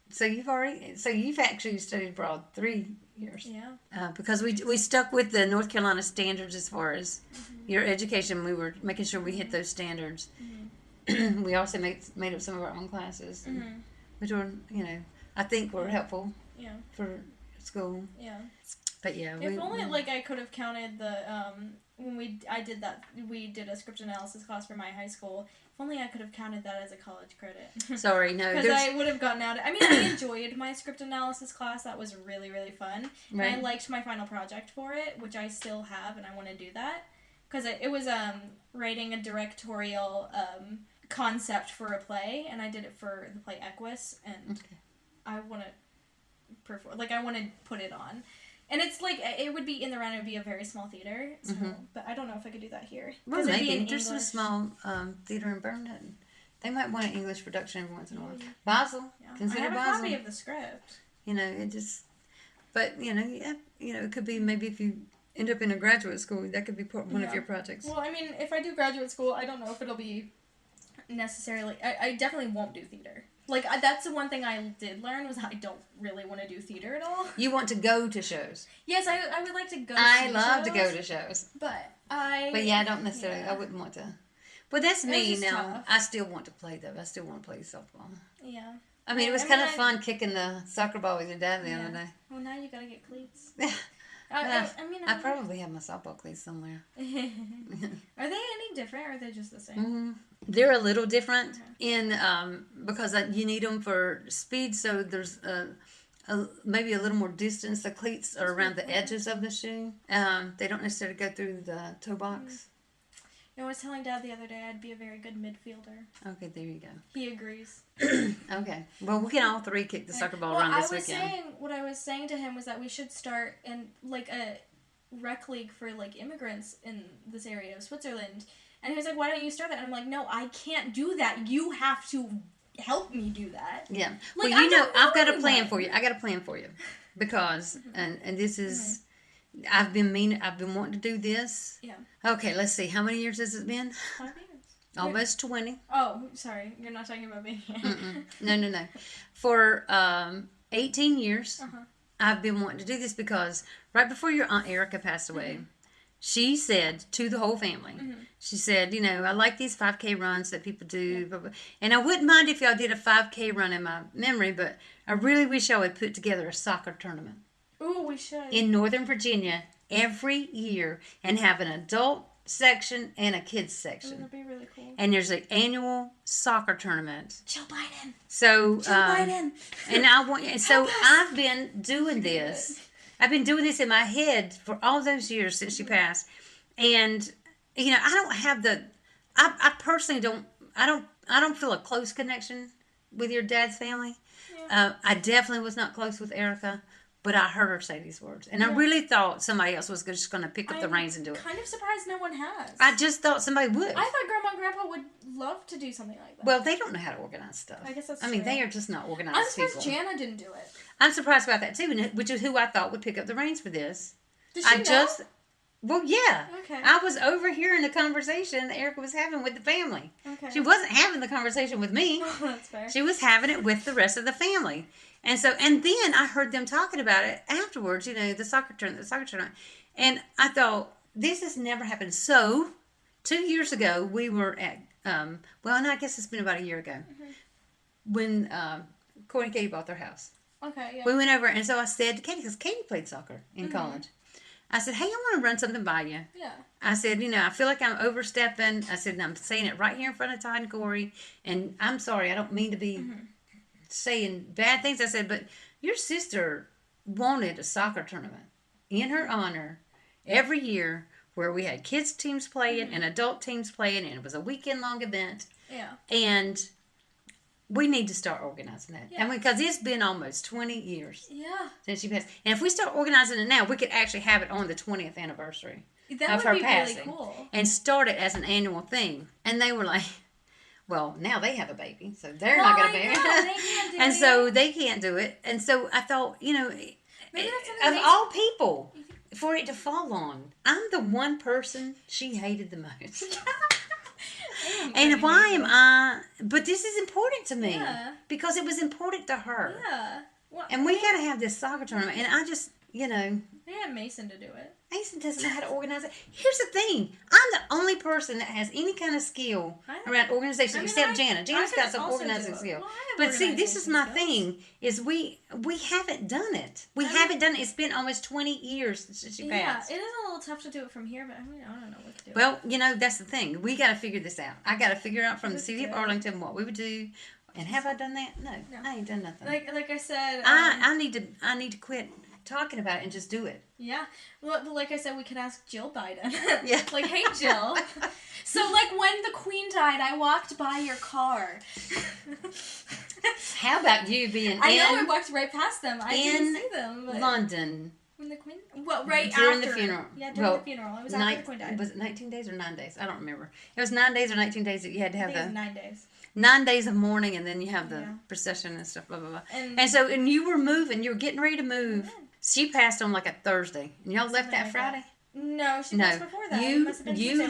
so you've actually studied abroad 3 years. Yeah. Because we stuck with the North Carolina standards as far as your education. We were making sure we hit those standards. We also made up some of our own classes, which were, I think were helpful for school. Yeah. But yeah. If only I could have counted the when we did a script analysis class for my high school. If only I could have counted that as a college credit. Sorry, no. Because I would have gotten out. I enjoyed my script analysis class. That was really, really fun. Right. And I liked my final project for it, which I still have, and I want to do that. Because it was writing a directorial concept for a play, and I did it for the play Equus, and I want to perform. I want to put it on. And it's it would be in the round. It would be a very small theater, so but I don't know if I could do that here. Well, maybe there's a small theater in Birmingham. They might want an English production every once in a while. Basel, consider Basel. I have a copy of the script. It just, but it could be maybe if you end up in a graduate school, that could be one of your projects. Well, if I do graduate school, I don't know if it'll be necessarily. I definitely won't do theater. That's the one thing I did learn was I don't really want to do theater at all. You want to go to shows? Yes, I would like to go. I love to go to shows, but I don't necessarily. I wouldn't want to. But that's me now. Tough. I still want to play though. I still want to play softball. Yeah. It was kind of fun kicking the soccer ball with your dad the other day. Well, now you gotta get cleats. I probably have my softball cleats somewhere. Are they any different, or are they just the same? Mm-hmm. They're a little different in because you need them for speed. So there's maybe a little more distance. The cleats are around the edges of the shoe. They don't necessarily go through the toe box. I was telling Dad the other day I'd be a very good midfielder. Okay, there you go. He agrees. Okay. Well, we can all three kick the soccer ball around this weekend. What I was saying to him was that we should start in like a rec league for like immigrants in this area of Switzerland. And he was like, why don't you start that? And I'm like, no, I can't do that. You have to help me do that. Yeah. Like, well, I've got a plan for you. I got a plan for you. Because, and this is... I've been wanting to do this. Yeah. Okay, let's see. How many years has it been? 5 years. Almost 20. Oh, sorry. You're not talking about me. No. For 18 years, I've been wanting to do this because right before your Aunt Erica passed away, she said to the whole family, she said, I like these 5K runs that people do. Yeah. And I wouldn't mind if y'all did a 5K run in my memory, but I really wish y'all would put together a soccer tournament. Ooh, we should. In Northern Virginia every year and have an adult section and a kids section. That'd be really cool. And there's an annual soccer tournament. Joe Biden. So, Joe Biden. And I've been doing this. I've been doing this in my head for all those years since she passed. And, I don't have I personally I don't feel a close connection with your dad's family. Yeah. I definitely was not close with Erica. But I heard her say these words. And I really thought somebody else was just going to pick up the reins and do it. I'm kind of surprised no one has. I just thought somebody would. I thought Grandma and Grandpa would love to do something like that. Well, they don't know how to organize stuff. I guess that's true. They are just not organized people. I'm surprised Jana didn't do it. I'm surprised about that too, which is who I thought would pick up the reins for this. Did she know? Well, yeah. Okay. I was overhearing the conversation that Erica was having with the family. Okay. She wasn't having the conversation with me. That's fair. She was having it with the rest of the family. And then I heard them talking about it afterwards, the soccer tournament. And I thought, this has never happened. So, 2 years ago, we were at, I guess it's been about a year ago, when Corey and Katie bought their house. Okay, yeah. We went over, and so I said to Katie, because Katie played soccer in college. I said, hey, I want to run something by you. Yeah. I said, I feel like I'm overstepping. I said, I'm saying it right here in front of Todd and Corey, and I'm sorry, I don't mean to be... saying bad things. I said, but your sister wanted a soccer tournament in her honor every year where we had kids teams playing and adult teams playing, and it was a weekend long event. Yeah. And we need to start organizing that. Yeah. Because it's been almost 20 years since she passed. And if we start organizing it now, we could actually have it on the 20th anniversary of her passing. Really cool. And start it as an annual thing. And they were like... Well, now they have a baby, so they're not going to be it. And so they can't do it. And so I thought, maybe of all people, for it to fall on, I'm the one person she hated the most. And why am I? But this is important to me because it was important to her. Yeah. Well, and we got to have this soccer tournament. And I just, They had Mason to do it. Mason doesn't know how to organize it. Here's the thing. I'm the only person that has any kind of skill around organization except Jana. Jana's got some organizing skill. Well, but see, this is my thing, is we haven't done it. We haven't done it. It's been almost 20 years since she passed. Yeah, it is a little tough to do it from here, but I don't know what to do. Well, that's the thing. We got to figure this out. I got to figure out from the city of Arlington what we would do. And have I done that? No, I ain't done nothing. Like I said... I need to quit talking about it and just do it. Yeah. Well, like I said, we could ask Jill Biden. Yeah. Like, hey, Jill. So, when the Queen died, I walked by your car. How about you being I walked right past them. I didn't see them. But London. When the Queen... Well, right during after. the funeral. Yeah, during the funeral. It was after the Queen died. Was it 19 days or 9 days? I don't remember. It was 9 days or 19 days that you had to have I think it was 9 days. 9 days of mourning, and then you have the procession and stuff, blah, blah, blah. And you were moving. You were getting ready to move. Yeah. She passed on a Thursday. And y'all left that Friday? No, she passed before that. You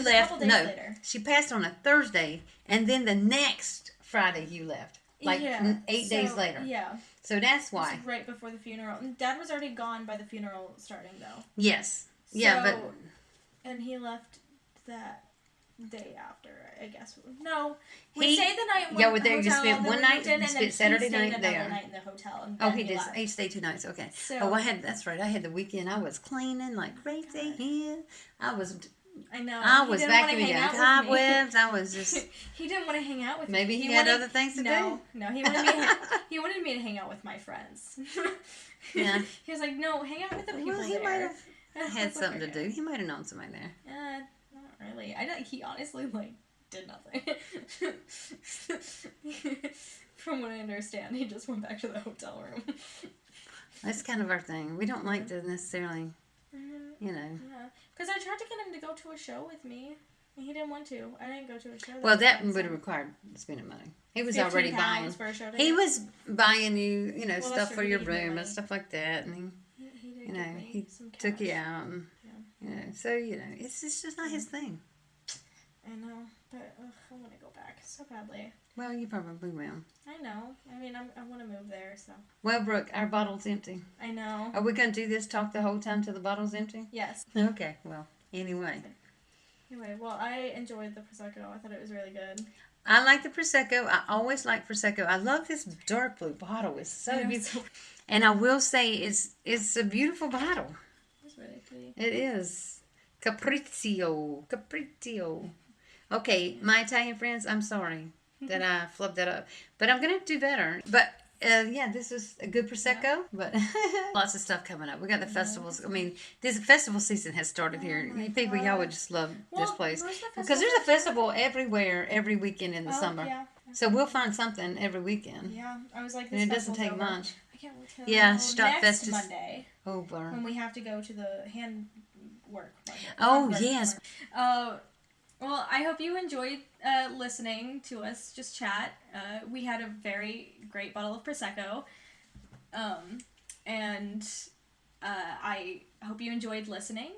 left. No, later. She passed on a Thursday, and then the next Friday you left. 8 days later. Yeah. So that's why. It was right before the funeral. And Dad was already gone by the funeral starting, though. Yes. And he left that day after, I guess. No, we stayed the night in one there. hotel, You spent one night, and you spent Saturday night there. Night in the hotel. And oh, he did. He stayed 2 nights. Okay. So, that's right. I had the weekend. I was cleaning like crazy here. I was vacuuming down cobwebs. I was just. He didn't want to hang out with me. Maybe he had other things to do. No, he wanted me to hang out with my friends. Yeah. He was like, no, hang out with the people Well, he there. might have had something to do. He might have known somebody there. Not really. He honestly, did nothing. From what I understand, he just went back to the hotel room. That's kind of our thing. We don't like to necessarily, you know. Yeah. Because I tried to get him to go to a show with me. And he didn't want to. I didn't go to a show. Well, that would have required spending money. He was already buying. For a show he was buying you, stuff for your room and stuff like that. And he took you out. And, so, it's just not his thing. I know. But I want to go back so badly. Well, you probably will. I know. I mean, I want to move there, so. Well, Brooke, our bottle's empty. I know. Are we going to do this talk the whole time till the bottle's empty? Yes. Okay, well, anyway, well, I enjoyed the Prosecco. I thought it was really good. I like the Prosecco. I always like Prosecco. I love this dark blue bottle. It's so beautiful. And I will say, it's a beautiful bottle. It's really pretty. It is. Capriccio. Okay, my Italian friends, I'm sorry that I flubbed that up. But I'm going to do better. But, this is a good Prosecco. But lots of stuff coming up. We got the festivals. I mean, this festival season has started here. People, y'all would just love this place. Because there's a festival everywhere, every weekend in the summer. Yeah. So we'll find something every weekend. Yeah, I was like, this and it doesn't take much. I can't wait till stop next Monday. Oh, burn. When we have to go to the handwork. Yes. Well, I hope you enjoyed listening to us just chat. We had a very great bottle of Prosecco. And I hope you enjoyed listening.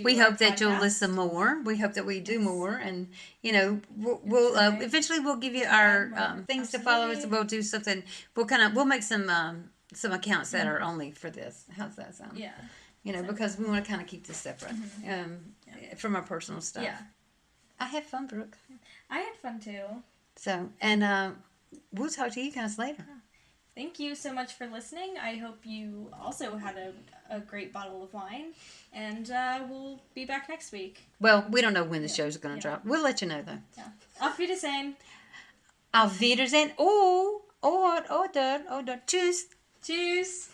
We hope that you'll listen more. We hope that we do more. And, we'll eventually we'll give you our things to follow us. We'll do something. We'll make some accounts that are only for this. How's that sound? Yeah. Because we want to kind of keep this separate from our personal stuff. Yeah. I had fun, Brooke. I had fun too. So, and we'll talk to you guys later. Thank you so much for listening. I hope you also had a great bottle of wine. And we'll be back next week. Well, we don't know when the show's going to drop. We'll let you know, though. Yeah. Auf Wiedersehen. Auf Wiedersehen. Oder. Tschüss. Tschüss.